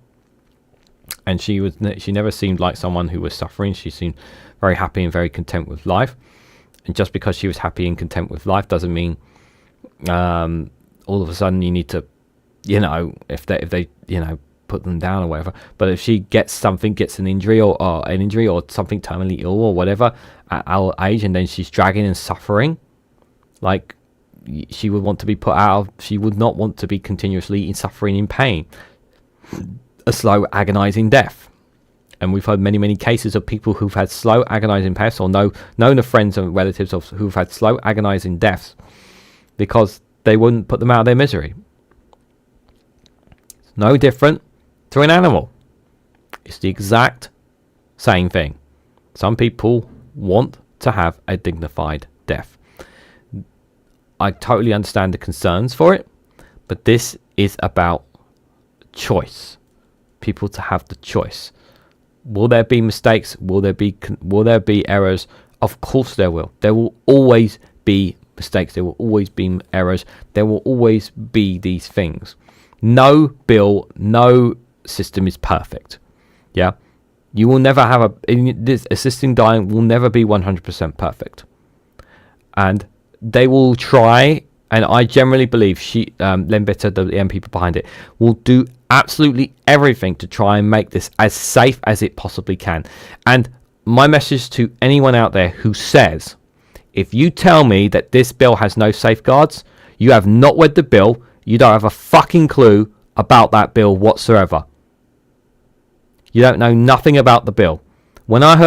Speaker 1: and she never seemed like someone who was suffering. She seemed very happy and very content with life. And just because she was happy and content with life doesn't mean all of a sudden you need to, if they put them down or whatever. But if she gets an injury or something terminally ill or whatever at our age, and then she's dragging and suffering, like, she would want to be put out of, she would not want to be continuously suffering in pain, a slow agonizing death. And we've heard many, many cases of people who've had slow agonizing deaths, or known of friends and relatives who've had slow agonizing deaths because they wouldn't put them out of their misery. It's no different to an animal. It's the exact same thing. Some people want to have a dignified death. I totally understand the concerns for it, but this is about choice. People to have the choice. Will there be mistakes? Will there be errors? Of course there will. There will always be mistakes. There will always be errors. There will always be these things. No bill, no system is perfect. Yeah, you will never have this assisting dying will never be 100% perfect, and they will try. And I generally believe Len Bitter, the MP behind it, will do absolutely everything to try and make this as safe as it possibly can. And my message to anyone out there who says, if you tell me that this bill has no safeguards, you have not read the bill. You don't have a fucking clue about that bill whatsoever. You don't know nothing about the bill. When I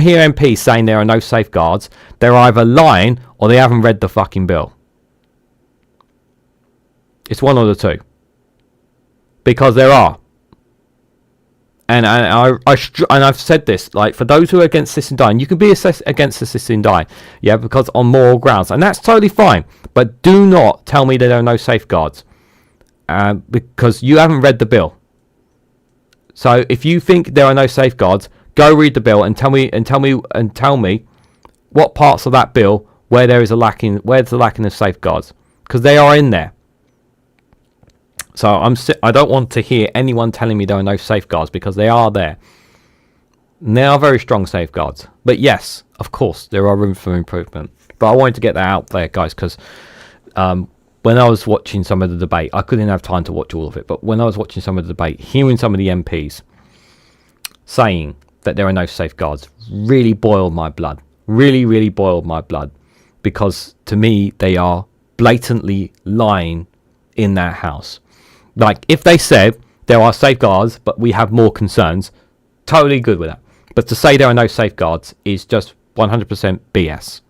Speaker 1: hear MPs saying there are no safeguards, they're either lying or they haven't read the fucking bill. It's one or the two. Because there are. And I've said this, like, for those who are against assisting dying, you can be against assisting dying, yeah, because on moral grounds, and that's totally fine. But do not tell me there are no safeguards, because you haven't read the bill. So if you think there are no safeguards, go read the bill and tell me what parts of that bill where there's a lacking of safeguards, because they are in there. So I don't want to hear anyone telling me there are no safeguards, because they are there. And they are very strong safeguards. But yes, of course, there are room for improvement. But I wanted to get that out there, guys, because when I was watching some of the debate, I couldn't have time to watch all of it. But when I was watching some of the debate, hearing some of the MPs saying that there are no safeguards really boiled my blood. Really, really boiled my blood. Because to me, they are blatantly lying in that house. Like, if they said there are safeguards, but we have more concerns, totally good with that. But to say there are no safeguards is just 100% BS.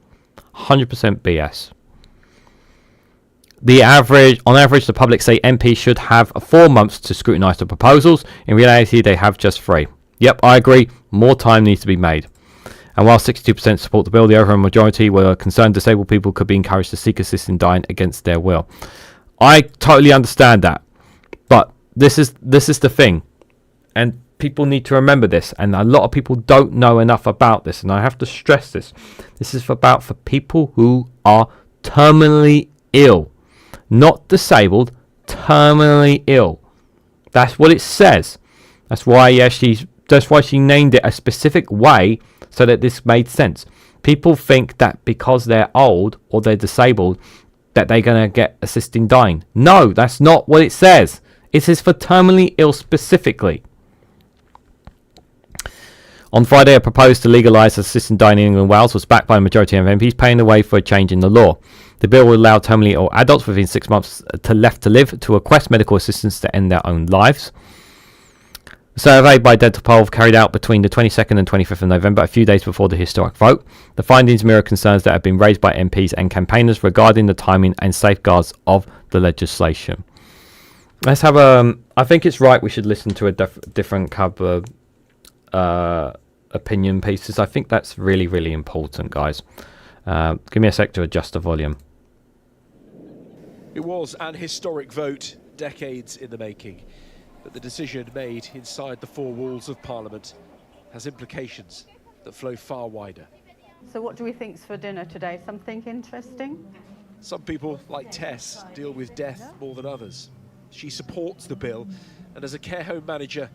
Speaker 1: 100% BS. On average, the public say MPs should have 4 months to scrutinise the proposals. In reality, they have just 3. Yep, I agree. More time needs to be made. And while 62% support the bill, the overwhelming majority were concerned disabled people could be encouraged to seek assistance dying against their will. I totally understand that. But this is the thing, and people need to remember this, and a lot of people don't know enough about this, and I have to stress this. This is for people who are terminally ill, not disabled, terminally ill. That's what it says. That's why she named it a specific way, so that this made sense. People think that because they're old or they're disabled that they're going to get assisting dying. No, that's not what it says. It is for terminally ill specifically. On Friday, a proposal to legalise assisted dying in England and Wales was backed by a majority of MPs, paving the way for a change in the law. The bill will allow terminally ill adults within 6 months left to live to request medical assistance to end their own lives. A survey by Dental Poll carried out between the 22nd and 25th of November, a few days before the historic vote. The findings mirror concerns that have been raised by MPs and campaigners regarding the timing and safeguards of the legislation. Let's have I think it's right we should listen to a different cover opinion pieces. I think that's really, really important, guys. Give me a sec to adjust the volume.
Speaker 2: It was an historic vote, decades in the making. But the decision made inside the 4 walls of Parliament has implications that flow far wider.
Speaker 3: So what do we think's for dinner today? Something interesting?
Speaker 2: Some people, like Tess, deal with death more than others. She supports the bill, and as a care home manager,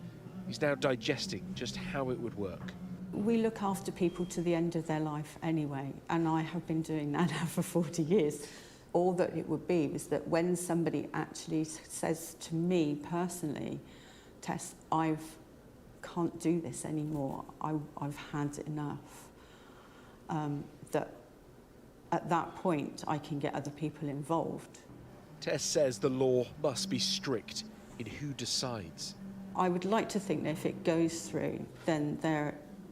Speaker 2: is now digesting just how it would work.
Speaker 4: We look after people to the end of their life anyway, and I have been doing that now for 40 years. All that it would be was that when somebody actually says to me personally, Tess, I can't do this anymore, I've had enough, that at that point I can get other people involved.
Speaker 2: Tess says the law must be strict in who decides.
Speaker 4: I would like to think that if it goes through, then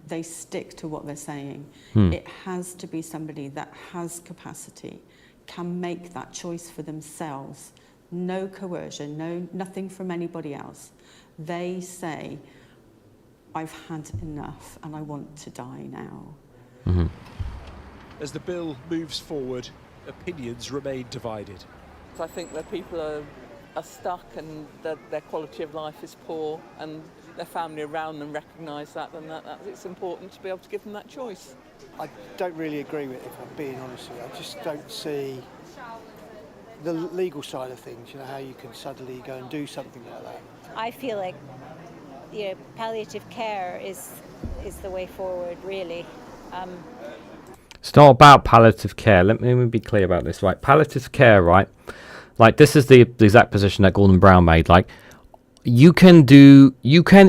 Speaker 4: they stick to what they're saying. It has to be somebody that has capacity, can make that choice for themselves. No coercion, nothing from anybody else. They say, I've had enough and I want to die now.
Speaker 2: Mm-hmm. As the bill moves forward, opinions remain divided.
Speaker 5: I think that people are are stuck and their quality of life is poor and their family around them recognise that, then it's important to be able to give them that choice.
Speaker 6: I don't really agree with it, if I'm being honest with you. I just don't see the legal side of things, how you can suddenly go and do something like that.
Speaker 7: I feel like palliative care is the way forward, really.
Speaker 1: It's not about palliative care. Let me be clear about this, right? Palliative care, right? Like, this is the exact position that Gordon Brown made. Like, you can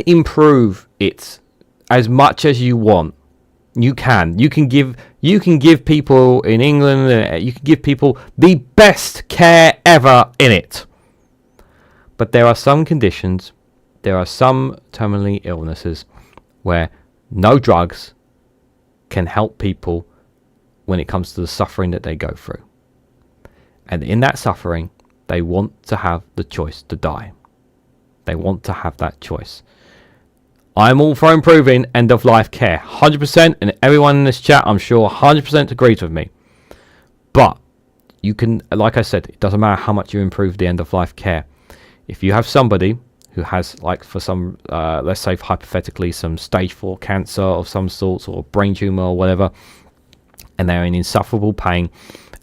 Speaker 1: improve it as much as you want. You can give people in England, you can give people the best care ever in it. But there are some conditions, there are some terminally illnesses where no drugs can help people when it comes to the suffering that they go through. And in that suffering, they want to have the choice to die. They want to have that choice. I'm all for improving end-of-life care, 100%, and everyone in this chat, I'm sure, 100% agrees with me. But you can, like I said, it doesn't matter how much you improve the end-of-life care. If you have somebody who has, like, for some, let's say hypothetically, some stage 4 cancer of some sort, or brain tumor or whatever, and they're in insufferable pain,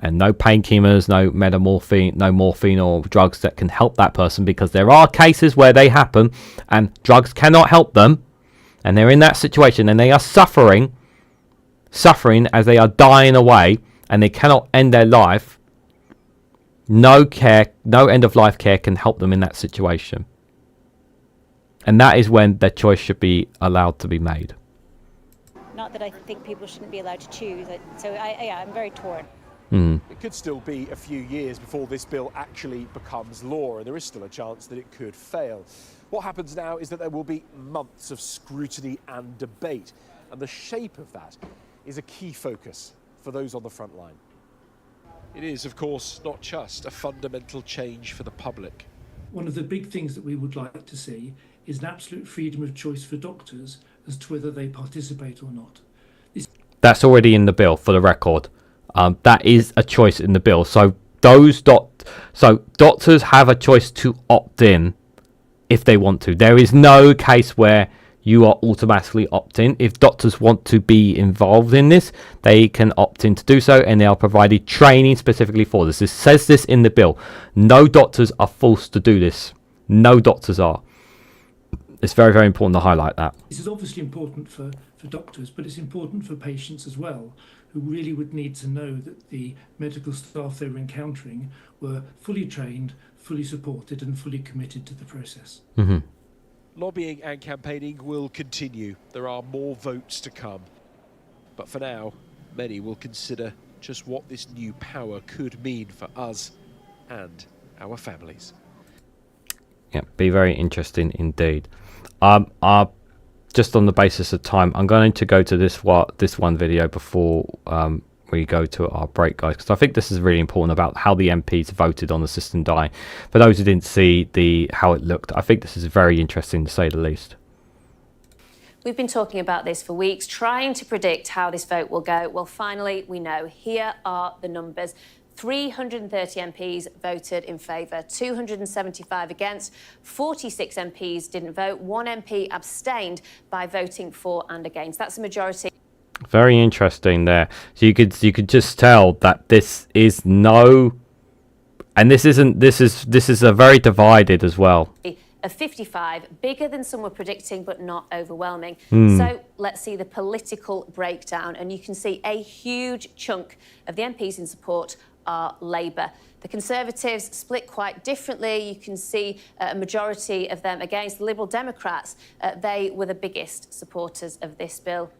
Speaker 1: and no painkillers, no metamorphine, no morphine or drugs that can help that person, because there are cases where they happen and drugs cannot help them, and they're in that situation and they are suffering as they are dying away, and they cannot end their life. No end of life care can help them in that situation, and that is when their choice should be allowed to be made.
Speaker 7: Not that I think people shouldn't be allowed to choose. So I'm very torn.
Speaker 2: It could still be a few years before this bill actually becomes law, and there is still a chance that it could fail. What happens now is that there will be months of scrutiny and debate, and the shape of that is a key focus for those on the front line. It is, of course, not just a fundamental change for the public.
Speaker 8: One of the big things that we would like to see is an absolute freedom of choice for doctors as to whether they participate or not.
Speaker 1: That's already in the bill, for the record. That is a choice in the bill. So doctors have a choice to opt in if they want to. There is no case where you are automatically opt-in. If doctors want to be involved in this, they can opt in to do so, and they are provided training specifically for this. It says this in the bill. No doctors are forced to do this. No doctors are. It's very, very important to highlight that.
Speaker 8: This is obviously important for doctors, but it's important for patients as well, who really would need to know that the medical staff they were encountering were fully trained, fully supported, and fully committed to the process.
Speaker 1: Mm-hmm.
Speaker 2: Lobbying and campaigning will continue. There are more votes to come. But for now, many will consider just what this new power could mean for us and our families.
Speaker 1: Yeah, be very interesting indeed. Just on the basis of time, I'm going to go to this one video before we go to our break, guys, because I think this is really important about how the MPs voted on the system dying. For those who didn't see how it looked, I think this is very interesting, to say the least.
Speaker 9: We've been talking about this for weeks, trying to predict how this vote will go. Well, finally, we know. Here are the numbers. 330 MPs voted in favour, 275 against, 46 MPs didn't vote, 1 MP abstained by voting for and against. That's a majority.
Speaker 1: Very interesting there. So you could just tell that this is this is a very divided as well.
Speaker 9: Of 55, bigger than some were predicting, but not overwhelming. So let's see the political breakdown, and you can see a huge chunk of the MPs in support are Labour. The Conservatives split quite differently. You can see a majority of them against. The Liberal Democrats, they were the biggest supporters of this bill.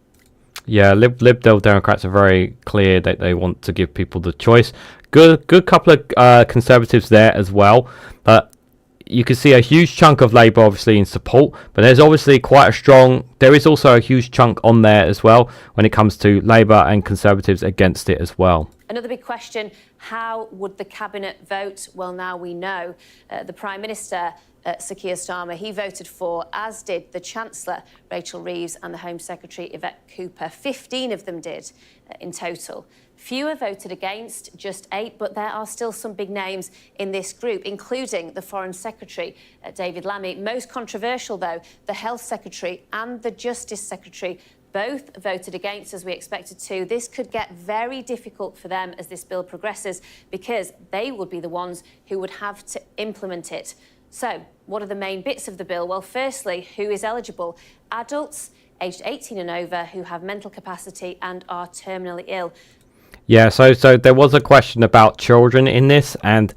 Speaker 1: Yeah, Liberal Democrats are very clear that they want to give people the choice. Good couple of Conservatives there as well. But you can see a huge chunk of Labour obviously in support, but there's obviously there is also a huge chunk on there as well when it comes to Labour and Conservatives against it as well.
Speaker 9: Another big question, how would the Cabinet vote? Well, now we know. The Prime Minister Sir Keir Starmer. He voted for, as did the Chancellor, Rachel Reeves, and the Home Secretary, Yvette Cooper. 15 of them did in total. Fewer voted against, just 8, but there are still some big names in this group, including the Foreign Secretary, David Lammy. Most controversial, though, the Health Secretary and the Justice Secretary both voted against, as we expected to. This could get very difficult for them as this bill progresses, because they would be the ones who would have to implement it. So, what are the main bits of the bill? Well, firstly, who is eligible? Adults aged 18 and over who have mental capacity and are terminally ill.
Speaker 1: Yeah, so there was a question about children in this, and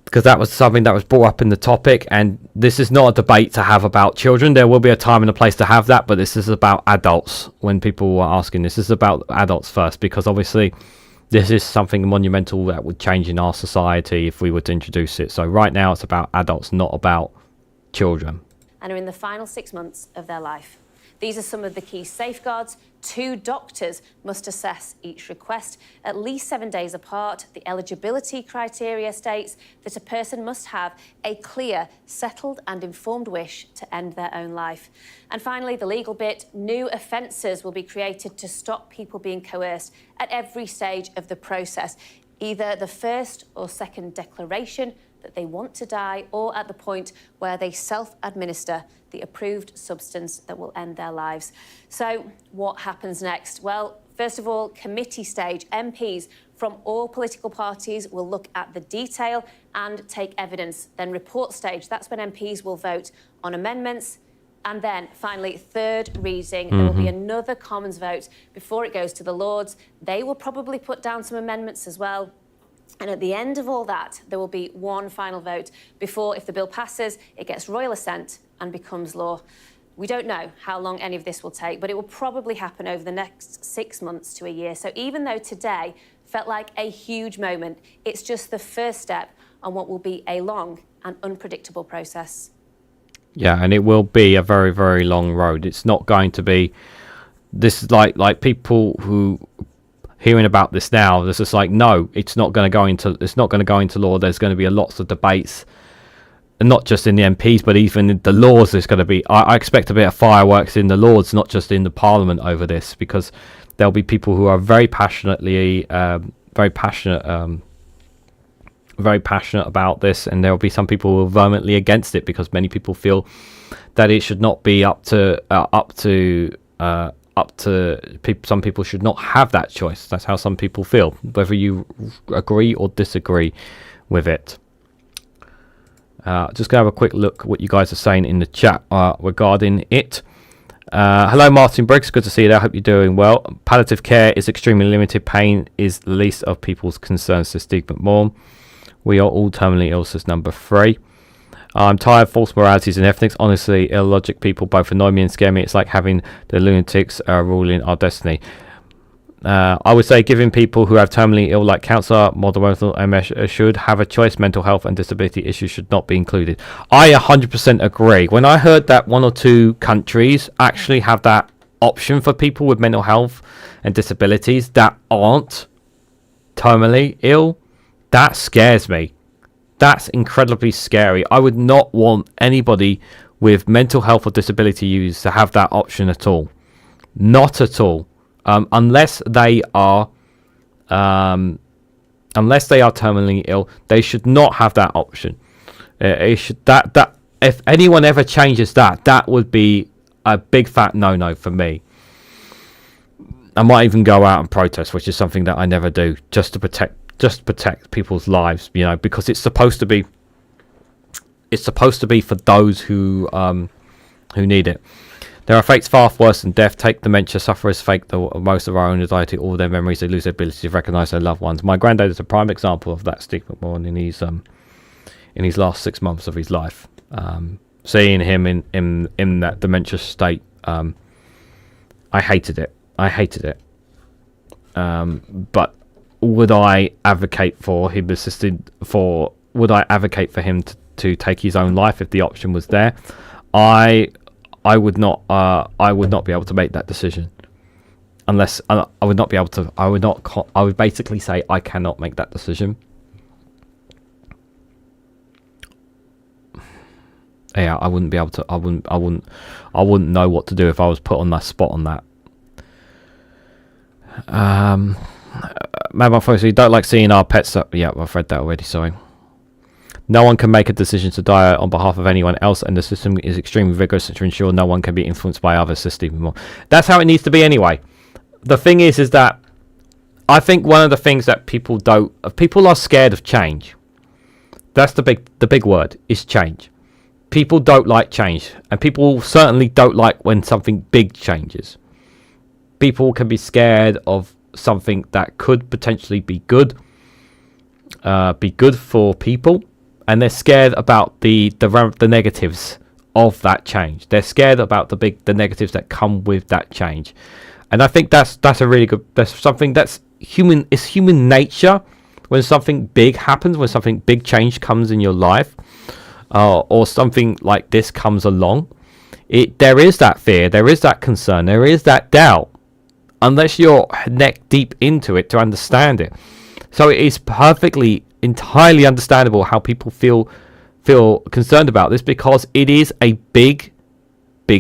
Speaker 1: because that was something that was brought up in the topic, and this is not a debate to have about children. There will be a time and a place to have that, but this is about adults. When people were asking, this is about adults first, because obviously this is something monumental that would change in our society if we were to introduce it. So right now it's about adults, not about children.
Speaker 9: And are in the final 6 months of their life. These are some of the key safeguards. 2 doctors must assess each request at least 7 days apart. The eligibility criteria states that a person must have a clear, settled and informed wish to end their own life. And finally, the legal bit, new offences will be created to stop people being coerced at every stage of the process, either the first or second declaration that they want to die, or at the point where they self-administer the approved substance that will end their lives. So what happens next? Well, first of all, committee stage. MPs from all political parties will look at the detail and take evidence. Then report stage, that's when MPs will vote on amendments. And then finally, third reading, there will be another Commons vote before it goes to the Lords. They will probably put down some amendments as well. And at the end of all that, there will be one final vote before, if the bill passes, it gets royal assent and becomes law. We don't know how long any of this will take, but it will probably happen over the next 6 months to a year. So even though today felt like a huge moment, it's just the first step on what will be a long and unpredictable process.
Speaker 1: Yeah, and it will be a very, very long road. It's not going to be... This is like people who... hearing about this now, this is like, no, it's not going to go into law. There's going to be lots of debates, and not just in the MPs, but even in the Lords. There's going to be, I expect a bit of fireworks in the Lords, not just in the Parliament over this, because there'll be people who are very passionate about this, and there'll be some people who are vehemently against it, because many people feel that it should not be up to people. Some people should not have that choice. That's how some people feel, whether you agree or disagree with it. Just gonna have a quick look at what you guys are saying in the chat regarding it. Hello, Martin Briggs, good to see you there. I hope you're doing well. Palliative care is extremely limited. Pain is the least of people's concerns, says Steve McMahon. We are all terminally ill, says number 3. I'm tired of false moralities and ethics. Honestly, illogic people both annoy me and scare me. It's like having the lunatics ruling our destiny. I would say giving people who have terminally ill, like cancer, multiple MS, should have a choice. Mental health and disability issues should not be included. I 100% agree. When I heard that 1 or 2 countries actually have that option for people with mental health and disabilities that aren't terminally ill, that scares me. That's incredibly scary. I would not want anybody with mental health or disability use to have that option at all. Not at all. Unless they are terminally ill, they should not have that option. That if anyone ever changes that would be a big fat no-no for me. I might even go out and protest, which is something that I never do, just to protect people's lives, you know, because it's supposed to be for those who need it. There are fates far worse than death. Take dementia sufferers fake most of our own anxiety, all their memories. They lose their ability to recognise their loved ones. My granddad is a prime example of that. Steve McMahon in his last 6 months of his life, seeing him in that dementia state, I hated it. But would I advocate for him would I advocate for him to take his own life if the option was there? I would not be able to make that decision unless I would basically say I cannot make that decision. Yeah, I wouldn't be able to. I wouldn't know what to do if I was put on that spot on that. Mad so you don't like seeing our pets. Yeah, I've read that already. Sorry. No one can make a decision to die on behalf of anyone else, and the system is extremely rigorous to ensure no one can be influenced by other systems more. That's how it needs to be anyway. The thing is that I think one of the things that people are scared of change. That's the big word is change. People don't like change, and people certainly don't like when something big changes. People can be scared of something that could potentially be good for people, and they're scared about the negatives of that change. They're scared about the negatives that come with that change, and I think that's a really good. That's something that's human. It's human nature when something big happens, when something big change comes in your life, or something like this comes along. There is that fear, there is that concern, there is that doubt, unless you're neck deep into it to understand it. So it is entirely understandable how people feel concerned about this, because it is a big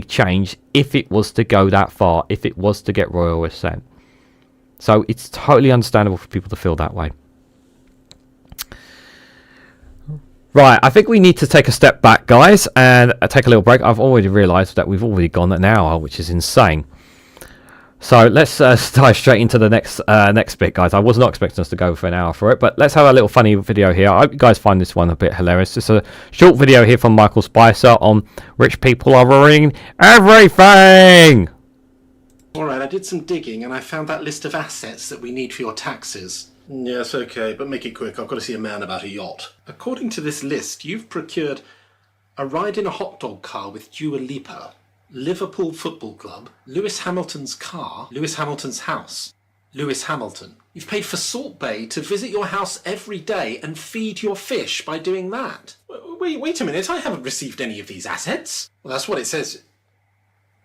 Speaker 1: change if it was to go that far, if it was to get royal assent. So it's totally understandable for people to feel that way. Right, I think we need to take a step back, guys, and take a little break. I've already realised that we've already gone an hour, which is insane. So let's dive straight into the next bit, guys. I was not expecting us to go for an hour for it, but let's have a little funny video here. I hope you guys find this one a bit hilarious. It's a short video here from Michael Spicer on rich people are ruining everything.
Speaker 10: Alright, I did some digging and I found that list of assets that we need for your taxes. Yes, okay, but make it quick. I've got to see a man about a yacht. According to this list, you've procured a ride in a hot dog car with Dua Lipa, Liverpool Football Club, Lewis Hamilton's car, Lewis Hamilton's house, Lewis Hamilton. You've paid for Salt Bay to visit your house every day and feed your fish by doing that. Wait a minute, I haven't received any of these assets. Well, that's what it says.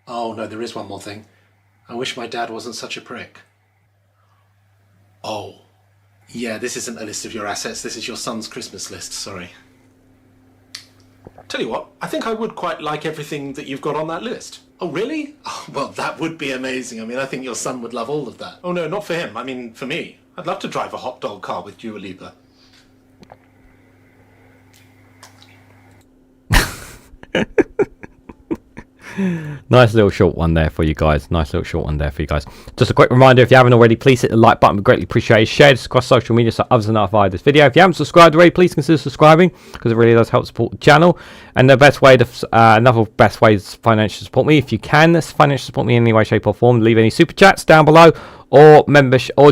Speaker 10: Oh, no, there is one more thing. I wish my dad wasn't such a prick. Oh. Yeah, this isn't a list of your assets, this is your son's Christmas list, sorry. Tell you what, I think I would quite like everything that you've got on that list. Oh, really? Oh, well, that would be amazing. I mean, I think your son would love all of that. Oh, no, not for him. I mean, for me. I'd love to drive a hot dog car with Dua Lipa.
Speaker 1: Nice little short one there for you guys. Just a quick reminder, if you haven't already, please hit the like button. We greatly appreciate it. Share this across social media so others are notified of this video. If you haven't subscribed already, please consider subscribing, because it really does help support the channel. And the best way another best way is financially support me. If you can financially support me in any way, shape or form, leave any super chats down below, or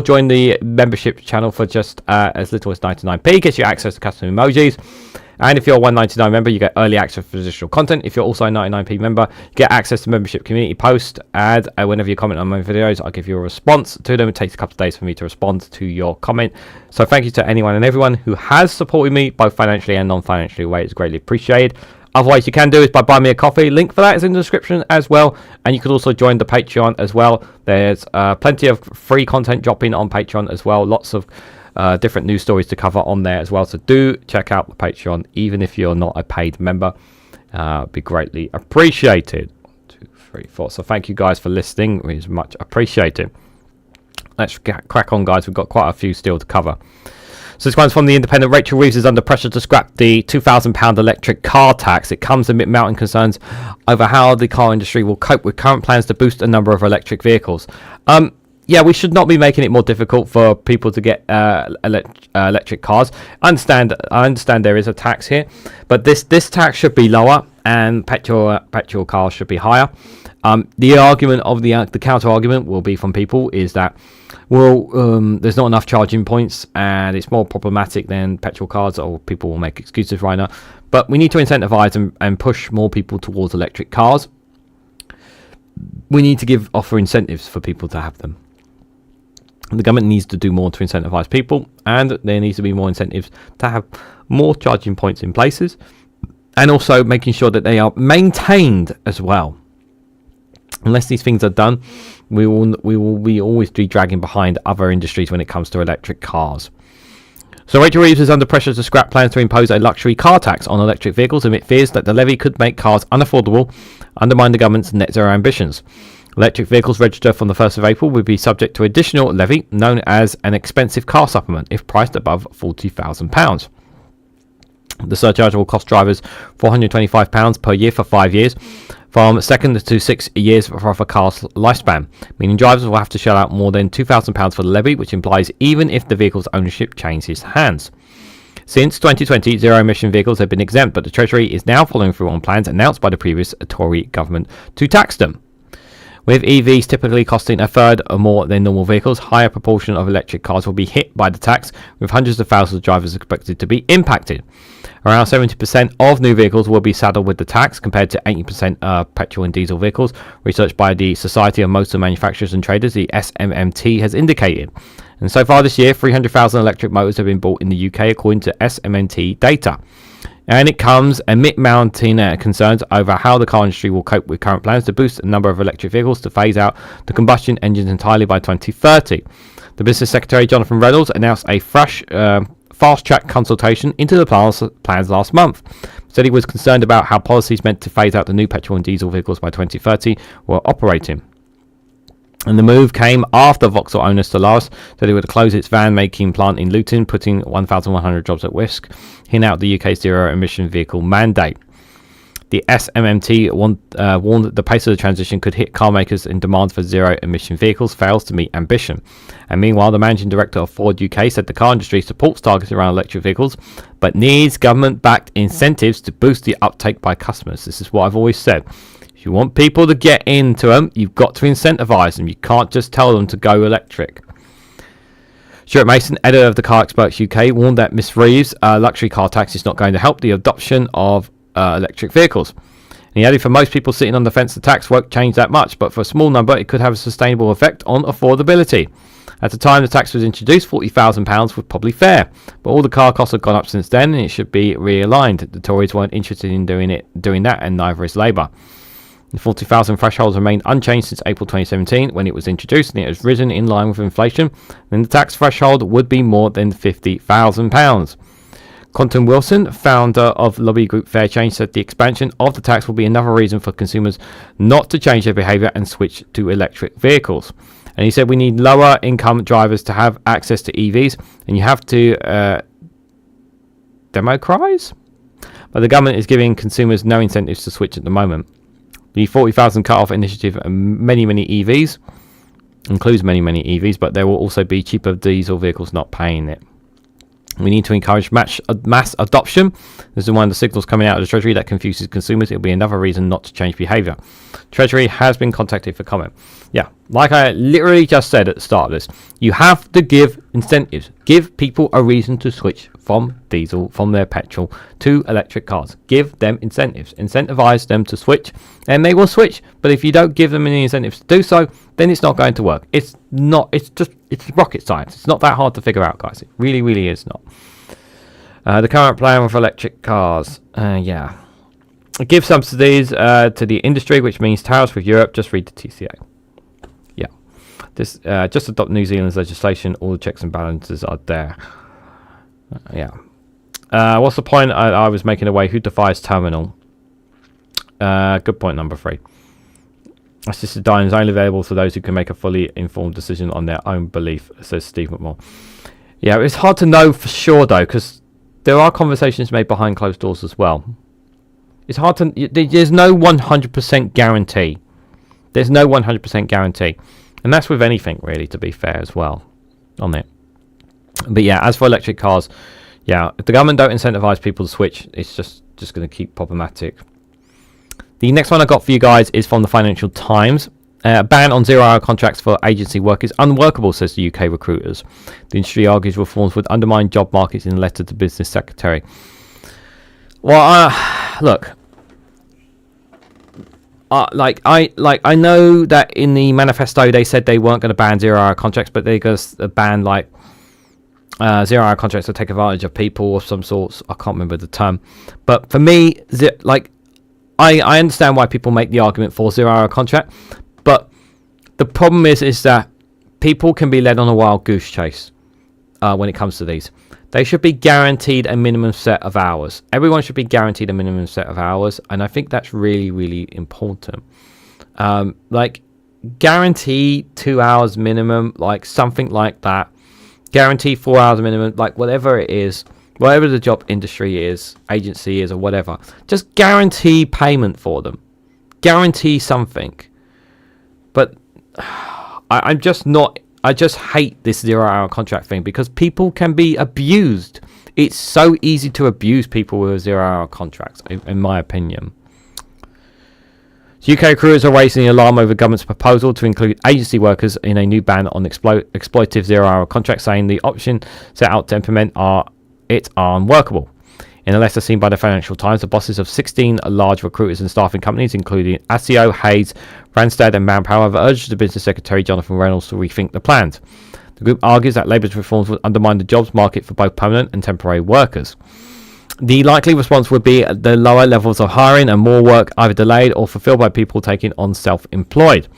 Speaker 1: join the membership channel for just as little as 99p. Gets you access to custom emojis. And if you're a $1.99 member, you get early access for additional content. If you're also a 99p member, you get access to membership community post. And whenever you comment on my videos, I'll give you a response to them. It takes a couple of days for me to respond to your comment. So thank you to anyone and everyone who has supported me, both financially and non-financially. It's greatly appreciated. Otherwise, you can do is by buying me a coffee. Link for that is in the description as well. And you can also join the Patreon as well. There's plenty of free content dropping on Patreon as well. Lots of different news stories to cover on there as well, so do check out the Patreon even if you're not a paid member. Be greatly appreciated. 1, 2, 3, 4. So thank you guys for listening, it is much appreciated. Let's crack on, guys. We've got quite a few still to cover. So this one's from The Independent. Rachel Reeves is under pressure to scrap the £2,000 electric car tax. It comes amid mounting concerns over how the car industry will cope with current plans to boost a number of electric vehicles. Yeah, we should not be making it more difficult for people to get electric cars. I understand there is a tax here, but this tax should be lower, and petrol cars should be higher. The argument of the counter argument will be from people is that, well, there's not enough charging points and it's more problematic than petrol cars, or people will make excuses right now. But we need to incentivize and push more people towards electric cars. We need to offer incentives for people to have them. The government needs to do more to incentivize people, and there needs to be more incentives to have more charging points in places, and also making sure that they are maintained as well. Unless these things are done, we will always be dragging behind other industries when it comes to electric cars. So Rachel Reeves is under pressure to scrap plans to impose a luxury car tax on electric vehicles amid fears that the levy could make cars unaffordable, undermine the government's net zero ambitions. Electric vehicles registered from the 1st of April would be subject to additional levy known as an expensive car supplement if priced above £40,000. The surcharge will cost drivers £425 per year for 5 years, from 2 to 6 years for a car's lifespan, meaning drivers will have to shell out more than £2,000 for the levy, which implies even if the vehicle's ownership changes hands. Since 2020, zero-emission vehicles have been exempt, but the Treasury is now following through on plans announced by the previous Tory government to tax them. With EVs typically costing a third or more than normal vehicles, higher proportion of electric cars will be hit by the tax, with hundreds of thousands of drivers expected to be impacted. Around 70% of new vehicles will be saddled with the tax, compared to 80% petrol and diesel vehicles. Research by the Society of Motor Manufacturers and Traders, the SMMT, has indicated. And so far this year, 300,000 electric motors have been bought in the UK, according to SMMT data. And it comes amid mounting concerns over how the car industry will cope with current plans to boost the number of electric vehicles to phase out the combustion engines entirely by 2030. The Business Secretary, Jonathan Reynolds, announced a fresh fast-track consultation into the plans last month. Said he was concerned about how policies meant to phase out the new petrol and diesel vehicles by 2030 were operating. And the move came after Vauxhall owner Stellaris said it would close its van-making plant in Luton, putting 1,100 jobs at risk, hitting out the UK's zero-emission vehicle mandate. The SMMT warned that the pace of the transition could hit car makers in demand for zero-emission vehicles fails to meet ambition. And meanwhile, the managing director of Ford UK said the car industry supports targets around electric vehicles, but needs government-backed incentives to boost the uptake by customers. This is what I've always said. If you want people to get into them, you've got to incentivize them. You can't just tell them to go electric. Stuart Mason, editor of the Car Experts UK, warned that Ms Reeves' luxury car tax is not going to help the adoption of electric vehicles. And he added, for most people sitting on the fence, the tax won't change that much, but for a small number, it could have a sustainable effect on affordability. At the time the tax was introduced, £40,000 was probably fair, but all the car costs have gone up since then, and it should be realigned. The Tories weren't interested in doing that, and neither is Labour. The 40,000 threshold remained unchanged since April 2017 when it was introduced, and it has risen in line with inflation. Then the tax threshold would be more than £50,000. Quentin Wilson, founder of lobby group Fair Change, said the expansion of the tax will be another reason for consumers not to change their behaviour and switch to electric vehicles. And he said we need lower income drivers to have access to EVs, and you have to democratise. But the government is giving consumers no incentives to switch at the moment. The 40,000 cut-off initiative many EVs includes many EVs, but there will also be cheaper diesel vehicles not paying it. We need to encourage mass adoption. This is one of the signals coming out of the Treasury that confuses consumers. It'll be another reason not to change behaviour. Treasury has been contacted for comment. Yeah, like I literally just said at the start of this, you have to give incentives. Give people a reason to switch from diesel, from their petrol, to electric cars. Give them incentives. Incentivise them to switch, and they will switch. But if you don't give them any incentives to do so, then it's not going to work. It's rocket science. It's not that hard to figure out, guys. It really is not. The current plan for electric cars, give subsidies to the industry, which means tariffs with Europe. Just read the TCA. Yeah, this just adopt New Zealand's legislation. All the checks and balances are there. What's the point I was making away? Who defies terminal? Good point number 3. Assisted dying is only available to those who can make a fully informed decision on their own belief, says Steve McMoore. Yeah, it's hard to know for sure though, because there are conversations made behind closed doors as well. It's hard to. There's no 100% guarantee. There's no 100% guarantee, and that's with anything really. To be fair as well, on it. But yeah, as for electric cars, yeah, if the government don't incentivize people to switch, it's just going to keep problematic. The next one I got for you guys is from the Financial Times. A ban on zero-hour contracts for agency work is unworkable, says the UK recruiters. The industry argues reforms would undermine job markets in a letter to Business Secretary. Well, look. I know that in the manifesto they said they weren't going to ban zero-hour contracts, but they're going to ban zero-hour contracts to take advantage of people of some sorts. I can't remember the term, but for me, I understand why people make the argument for zero-hour contract, but the problem is that people can be led on a wild goose chase. when it comes to these. They should be guaranteed a minimum set of hours. Everyone should be guaranteed a minimum set of hours, and I think that's really, really important. Like, guarantee 2 hours minimum, like something like that. Guarantee 4 hours minimum, like whatever it is, whatever the job industry is, agency is, or whatever. Just guarantee payment for them. Guarantee something. But I'm just not. I just hate this 0 hour contract thing because people can be abused. It's so easy to abuse people with 0 hour contracts, in my opinion. UK recruiters are raising the alarm over the government's proposal to include agency workers in a new ban on exploitative 0 hour contracts, saying the option set out to implement are unworkable. In a letter seen by the Financial Times, the bosses of 16 large recruiters and staffing companies, including ASIO, Hayes, Randstad and Manpower, have urged the Business Secretary Jonathan Reynolds to rethink the plans. The group argues that Labour's reforms would undermine the jobs market for both permanent and temporary workers. The likely response would be the lower levels of hiring and more work either delayed or fulfilled by people taking on self-employed.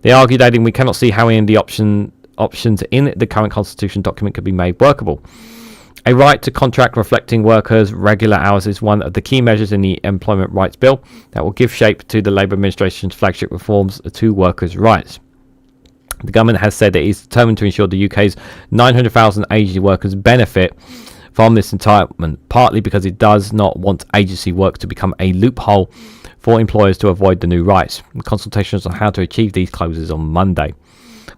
Speaker 1: They argued, adding, we cannot see how any of the options in the current constitution document could be made workable. A right to contract reflecting workers' regular hours is one of the key measures in the Employment Rights Bill that will give shape to the Labour administration's flagship reforms to workers' rights. The government has said it is determined to ensure the UK's 900,000 agency workers benefit from this entitlement, partly because it does not want agency work to become a loophole for employers to avoid the new rights. Consultations on how to achieve these closes on Monday,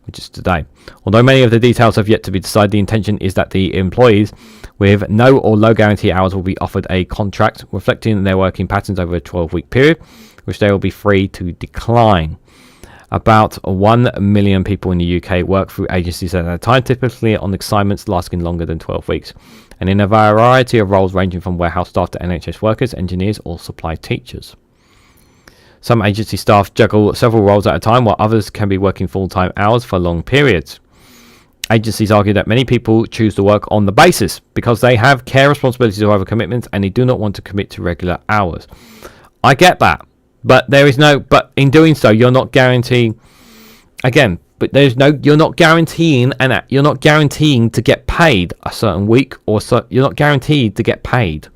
Speaker 1: which is today. Although many of the details have yet to be decided, the intention is that the employees with no or low guarantee hours will be offered a contract reflecting their working patterns over a 12-week period, which they will be free to decline. About 1 million people in the UK work through agencies at a time, typically on assignments lasting longer than 12 weeks, and in a variety of roles ranging from warehouse staff to NHS workers, engineers or supply teachers. Some agency staff juggle several roles at a time, while others can be working full-time hours for long periods. Agencies argue that many people choose to work on the basis because they have care responsibilities or other commitments and they do not want to commit to regular hours. I get that, but but in doing so, you're not guaranteeing, again, but you're not guaranteeing to get paid a certain week, or you're not guaranteed to get paid.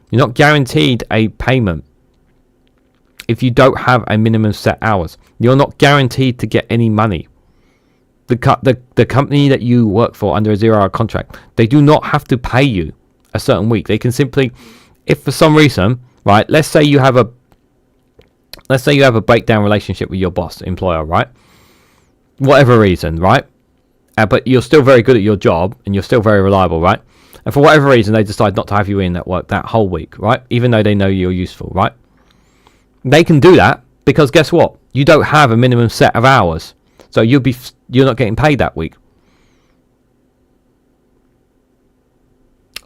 Speaker 1: You're not guaranteed a payment. If you don't have a minimum set hours, you're not guaranteed to get any money. The company that you work for under a 0 hour contract, they do not have to pay you a certain week. They can simply, if for some reason, right, let's say you have a breakdown relationship with your boss, employer, right? Whatever reason, right? But you're still very good at your job and you're still very reliable, right? And for whatever reason, they decide not to have you in at work that whole week, right? Even though they know you're useful, right? They can do that because guess what? You don't have a minimum set of hours. So you're not getting paid that week.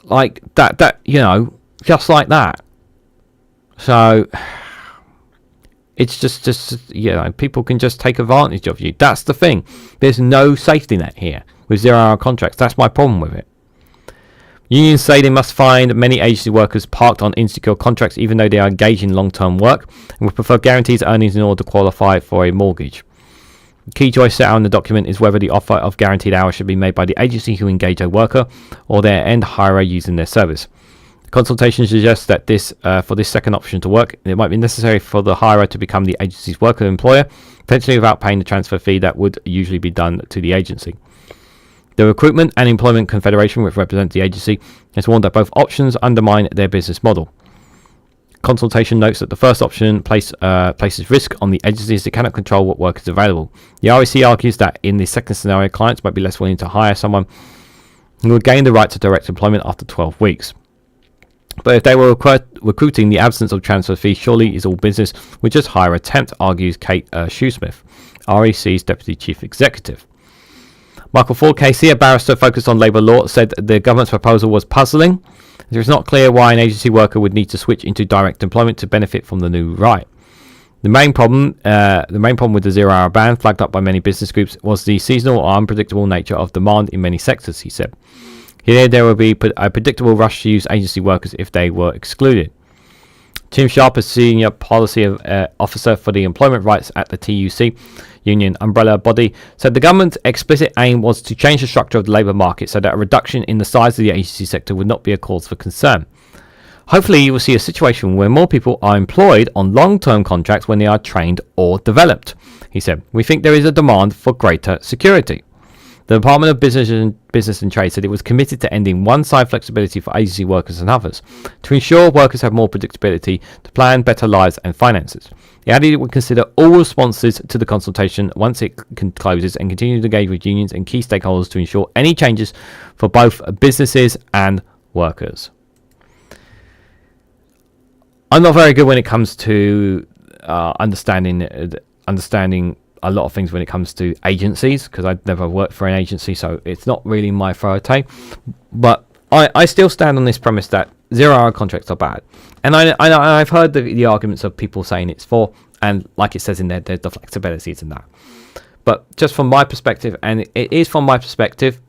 Speaker 1: Like that, just like that. So it's just people can just take advantage of you. That's the thing. There's no safety net here with 0 hour contracts. That's my problem with it. Unions say they must find many agency workers parked on insecure contracts even though they are engaged in long-term work and would prefer guaranteed earnings in order to qualify for a mortgage. The key choice set out in the document is whether the offer of guaranteed hours should be made by the agency who engage a worker or their end hirer using their service. The consultation suggests that for this second option to work, it might be necessary for the hirer to become the agency's worker employer, potentially without paying the transfer fee that would usually be done to the agency. The Recruitment and Employment Confederation, which represents the agency, has warned that both options undermine their business model. Consultation notes that the first option places risk on the agencies that cannot control what work is available. The REC argues that in the second scenario, clients might be less willing to hire someone who would gain the right to direct employment after 12 weeks. But if they were recruiting, the absence of transfer fees surely is all business, would just hire a temp, argues Kate Shoesmith, REC's Deputy Chief Executive. Michael Ford KC, a barrister focused on labour law, said the government's proposal was puzzling. It is not clear why an agency worker would need to switch into direct employment to benefit from the new right. The main problem with the 0 hour ban, flagged up by many business groups, was the seasonal or unpredictable nature of demand in many sectors, he said. Here there would be a predictable rush to use agency workers if they were excluded. Tim Sharp, a senior policy officer for the employment rights at the TUC union umbrella body, said the government's explicit aim was to change the structure of the labour market so that a reduction in the size of the agency sector would not be a cause for concern. Hopefully you will see a situation where more people are employed on long-term contracts when they are trained or developed, he said. We think there is a demand for greater security. The Department of Business and Trade said it was committed to ending one-side flexibility for agency workers and others, to ensure workers have more predictability, to plan better lives and finances. It added it would consider all responses to the consultation once it closes and continue to engage with unions and key stakeholders to ensure any changes for both businesses and workers. I'm not very good when it comes to understanding a lot of things when it comes to agencies, because I've never worked for an agency, so it's not really my forte. But I still stand on this premise that 0-hour contracts are bad, and I've heard the arguments of people saying it's for, and like it says in there, there's the flexibilities in that. But just from my perspective, and it is from my perspective,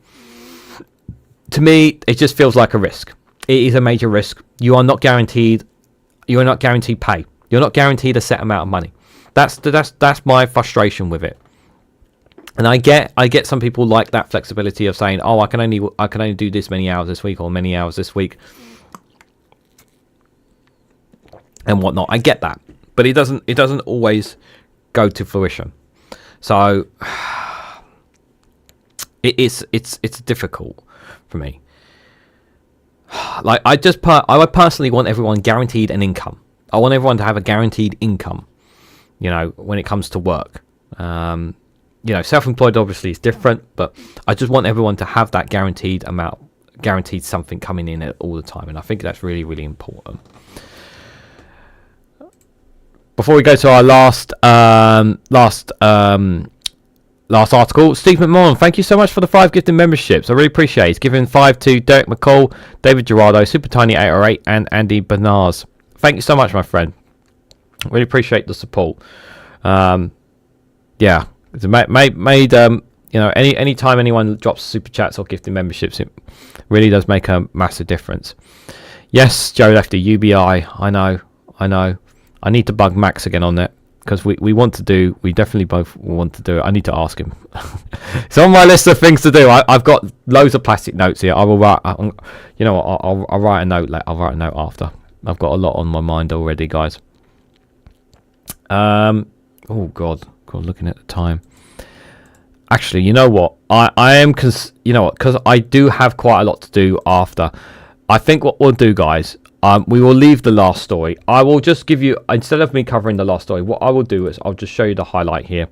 Speaker 1: to me it just feels like a risk. It is a major risk. You are not guaranteed pay. You're not guaranteed a set amount of money. That's my frustration with it. And I get some people like that flexibility of saying, oh, I can only do this many hours this week or many hours this week and whatnot. I get that, but it doesn't always go to fruition. So it's difficult for me. Like I would personally want everyone guaranteed an income. I want everyone to have a guaranteed income, when it comes to work. Self-employed obviously is different, but I just want everyone to have that guaranteed something coming in all the time, and I think that's really, really important. Before we go to our last article, Steve McMahon, thank you so much for the 5 gifted memberships. I really appreciate it. He's given 5 to Derek McCall, David Gerardo, Super Tiny 808, and Andy Bernars. Thank you so much, my friend. Really appreciate the support. It's made any time anyone drops super chats or gifted memberships, it really does make a massive difference. Yes, Joe Lefty, UBI. I know. I need to bug Max again on that, because we definitely both want to do it. I need to ask him. It's on my list of things to do. I've got loads of plastic notes here. I will write. I'll write a note. I'll write a note after. I've got a lot on my mind already, guys. Oh God, looking at the time. Actually, you know what? I am, because I do have quite a lot to do after. I think what we'll do, guys, we will leave the last story. I will just give you, instead of me covering the last story, what I will do is I'll just show you the highlight here.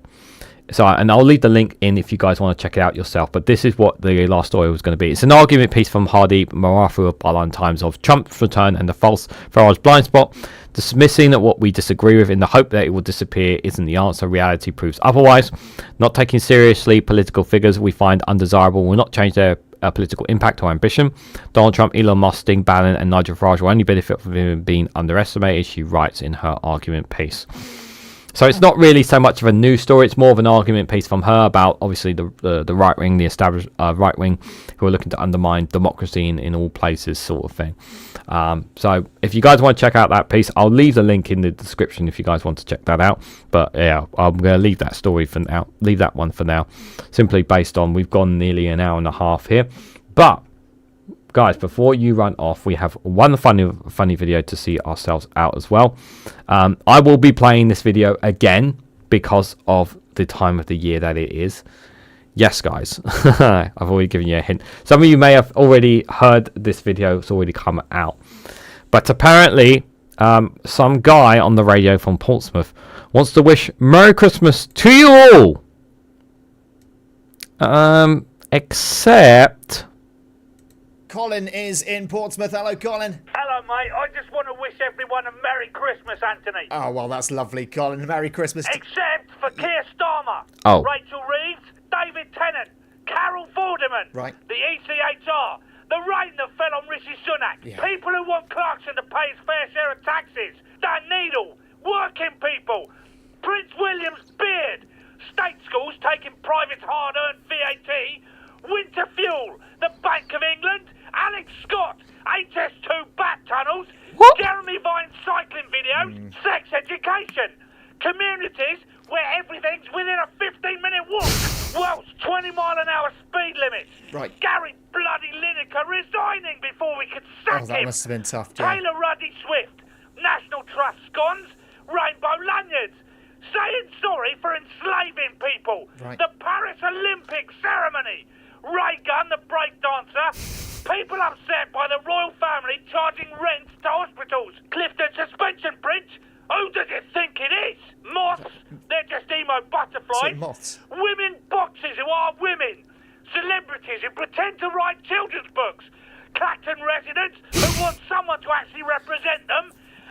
Speaker 1: And I'll leave the link in if you guys want to check it out yourself. But this is what the last story was going to be. It's an argument piece from Hardeep Marafu of Byline Times of Trump's return and the false Farage Blindspot. Dismissing what we disagree with in the hope that it will disappear isn't the answer. Reality proves otherwise. Not taking seriously political figures we find undesirable will not change their political impact or ambition. Donald Trump, Elon Musk, Sting Bannon and Nigel Farage will only benefit from him being underestimated, she writes in her argument piece. So it's not really so much of a news story, it's more of an argument piece from her about obviously the right wing, the established right wing, who are looking to undermine democracy in all places, sort of thing. So if you guys want to check out that piece, I'll leave the link in the description if you guys want to check that out. But yeah, I'm going to leave that story for now, leave that one for now, simply based on we've gone nearly an hour and a half here. But guys, before you run off, we have one funny video to see ourselves out as well. I will be playing this video again because of the time of the year that it is. Yes, guys, I've already given you a hint. Some of you may have already heard this video. It's already come out. But apparently, some guy on the radio from Portsmouth wants to wish Merry Christmas to you all. Except...
Speaker 11: Colin is in Portsmouth. Hello, Colin.
Speaker 12: Hello, mate. I just want to wish everyone a Merry Christmas, Anthony.
Speaker 11: Oh, well, that's lovely, Colin. Merry Christmas.
Speaker 12: Except for Keir Starmer, Rachel Reeves, David Tennant, Carol Vorderman, the ECHR, the rain that fell on Rishi Sunak, people who want Clarkson to pay his fair share of taxes, Dan Needle, working people, Prince William's beard, state schools taking private hard-earned VAT, winter fuel, the Bank of England, Alex Scott, HS2 bat tunnels, Jeremy Vine's cycling video everything's within a 15-minute walk. Welsh 20-mile-an-hour speed limits.
Speaker 11: Right.
Speaker 12: Gary bloody Lineker resigning before we could sack
Speaker 11: that
Speaker 12: him.
Speaker 11: must have been tough, yeah.
Speaker 12: Taylor Ruddy Swift, National Trust scones, rainbow lanyards. Saying sorry for enslaving people.
Speaker 11: Right.
Speaker 12: The Paris Olympic ceremony. Reagan, the breakdancer. People upset by the royal family charging rent to hospitals. Clifton Suspension Bridge. Who does it think it is? Moths? They're just emo butterflies.
Speaker 11: Moths.
Speaker 12: Women boxers who are women. Celebrities who pretend to write children's books. Clacton residents who want someone to actually represent them.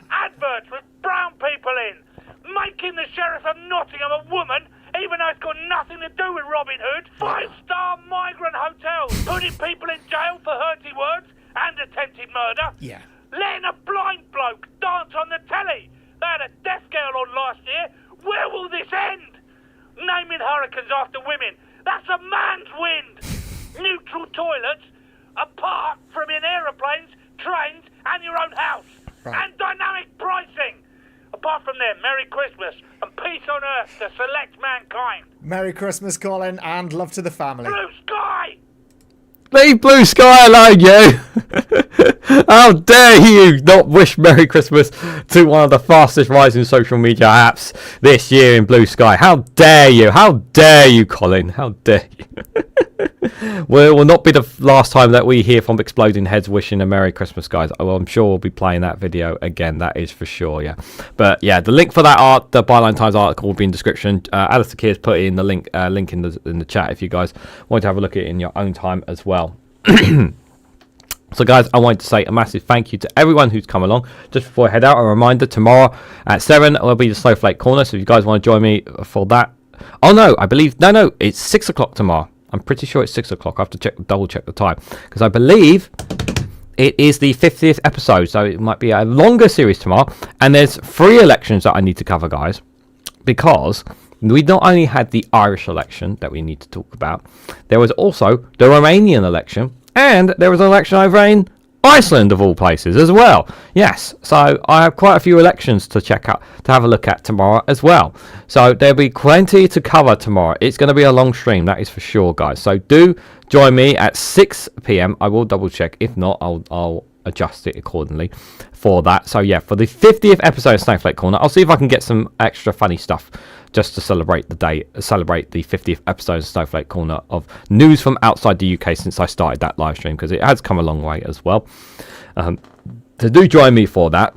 Speaker 12: Adverts with brown people in. Making the Sheriff of Nottingham a woman, even though it's got nothing to do with Robin Hood. 5-star migrant hotels. Putting people in jail for hurty words and attempted murder.
Speaker 11: Yeah.
Speaker 12: Letting a blind bloke dance on the telly. They had a deaf girl on last year. Where will this end? Naming hurricanes after women. That's a man's wind. Neutral toilets, apart from in aeroplanes, trains, and your own house.
Speaker 11: Right.
Speaker 12: And dynamic pricing. Apart from them, Merry Christmas and peace on earth to select mankind.
Speaker 11: Merry Christmas, Colin, and love to the family.
Speaker 12: Blue sky!
Speaker 1: Leave Blue Sky alone, you! How dare you not wish Merry Christmas to one of the fastest rising social media apps this year in Blue Sky. How dare you? How dare you, Colin? How dare you? Well, it will not be the last time that we hear from Exploding Heads wishing a Merry Christmas, guys. Oh, I'm sure we'll be playing that video again, that is for sure, yeah. But yeah, the link for that the Byline Times article will be in the description. Alistair Keir's put in the link in the chat if you guys want to have a look at it in your own time as well. So guys, I wanted to say a massive thank you to everyone who's come along. Just before I head out, a reminder, tomorrow at 7 will be the Snowflake Corner, so if you guys want to join me for that. Oh no, I believe, no, it's 6 o'clock tomorrow. I'm pretty sure it's 6 o'clock. I have to double check the time, because I believe it is the 50th episode, so it might be a longer series tomorrow. And there's 3 elections that I need to cover, guys, because we not only had the Irish election that we need to talk about, there was also the Romanian election, and there was an election over in Iceland, of all places, as well. Yes, so I have quite a few elections to check out, to have a look at tomorrow as well. So there'll be plenty to cover tomorrow. It's going to be a long stream, that is for sure, guys. So do join me at 6 p.m. I will double check. If not, I'll adjust it accordingly for that. So yeah, for the 50th episode of Snowflake Corner, I'll see if I can get some extra funny stuff just to celebrate the day, celebrate the 50th episode of Snowflake Corner of news from outside the UK since I started that live stream, because it has come a long way as well. So do join me for that.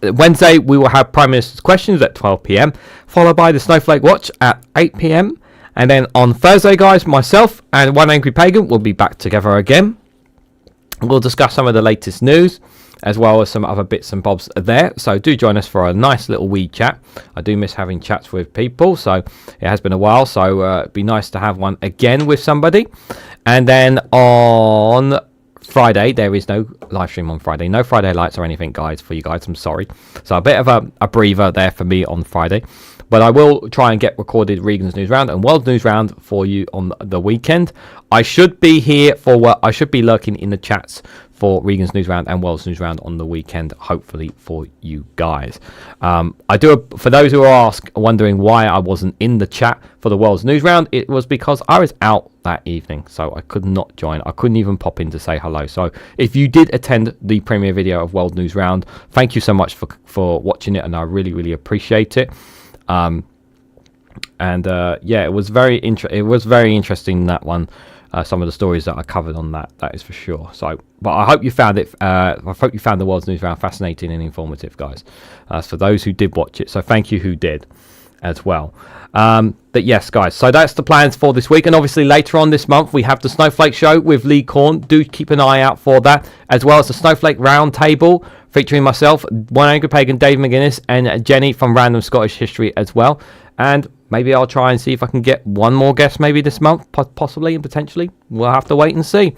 Speaker 1: Wednesday we will have Prime Minister's Questions at 12 p.m, followed by the Snowflake Watch at 8 p.m, and then on Thursday, guys, myself and One Angry Pagan will be back together again. We'll discuss some of the latest news, as well as some other bits and bobs there. So do join us for a nice little wee chat. I do miss having chats with people, so it has been a while, so it'd be nice to have one again with somebody. And then on Friday, there is no live stream on Friday. No Friday lights or anything, guys, for you guys. I'm sorry. So a bit of a breather there for me on Friday. But I will try and get recorded Regan's News Round and World News Round for you on the weekend. I should be here for I should be lurking in the chats for Regan's News Round and World's News Round on the weekend, hopefully for you guys. I do, for those who are wondering why I wasn't in the chat for the World's News Round, it was because I was out that evening, so I could not join. I couldn't even pop in to say hello. So if you did attend the premiere video of World News Round, thank you so much for watching it, and I really appreciate it. Yeah, it was very interesting, that one. Some of the stories that I covered on that is for sure. So, but I hope you found it. I hope you found the World's News Round fascinating and informative, guys. For those who did watch it, so thank you who did, as well. But yes, guys. So that's the plans for this week, and obviously later on this month we have the Snowflake Show with Lee Korn. Do keep an eye out for that, as well as the Snowflake Roundtable featuring myself, One Angry Pagan, Dave McGuinness, and Jenny from Random Scottish History as well. And maybe I'll try and see if I can get one more guest maybe this month, possibly and potentially. We'll have to wait and see.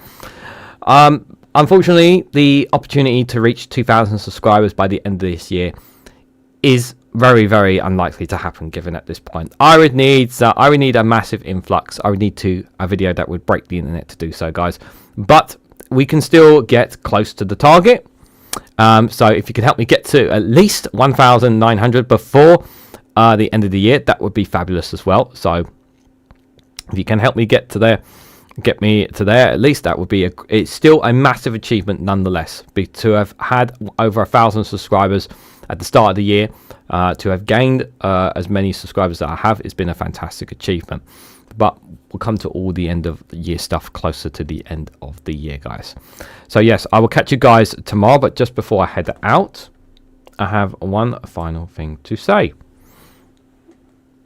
Speaker 1: Unfortunately, the opportunity to reach 2,000 subscribers by the end of this year is very unlikely to happen, given at this point. I would need a massive influx. I would need a video that would break the internet to do so, guys. But we can still get close to the target. So if you could help me get to at least 1,900 before the end of the year, that would be fabulous as well. So if you can help me get me to there, at least that would be it's still a massive achievement nonetheless. To have had over 1,000 subscribers at the start of the year, to have gained as many subscribers that I have, it's been a fantastic achievement. But we'll come to all the end of the year stuff closer to the end of the year, guys. So yes, I will catch you guys tomorrow, but just before I head out, I have one final thing to say.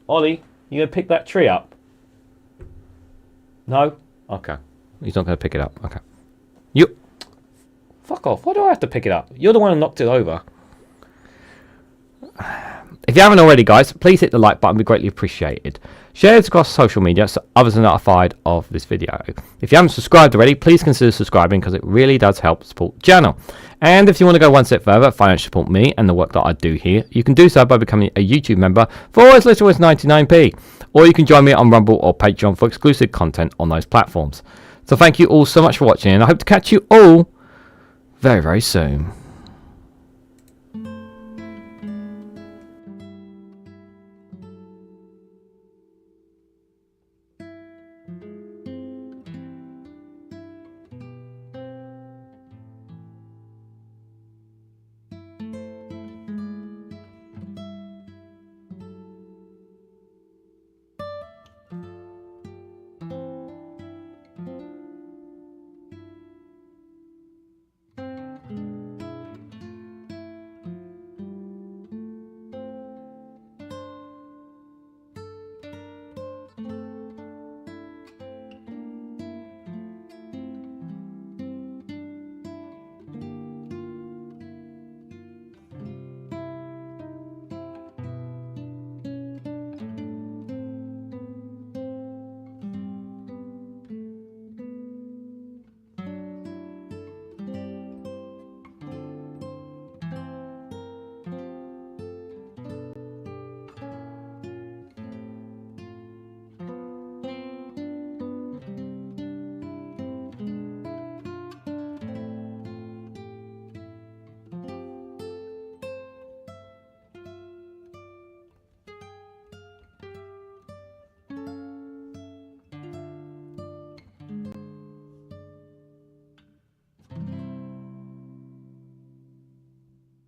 Speaker 1: Ollie, you gonna pick that tree up? No? Okay. He's not gonna pick it up. Okay. You fuck off. Why do I have to pick it up? You're the one who knocked it over. If you haven't already, guys, please hit the like button. Be greatly appreciated. Share it across social media so others are notified of this video. If you haven't subscribed already, please consider subscribing because it really does help support the channel. And if you want to go one step further, financially support me and the work that I do here, you can do so by becoming a YouTube member for as little as 99p. Or you can join me on Rumble or Patreon for exclusive content on those platforms. So thank you all so much for watching, and I hope to catch you all very, very soon.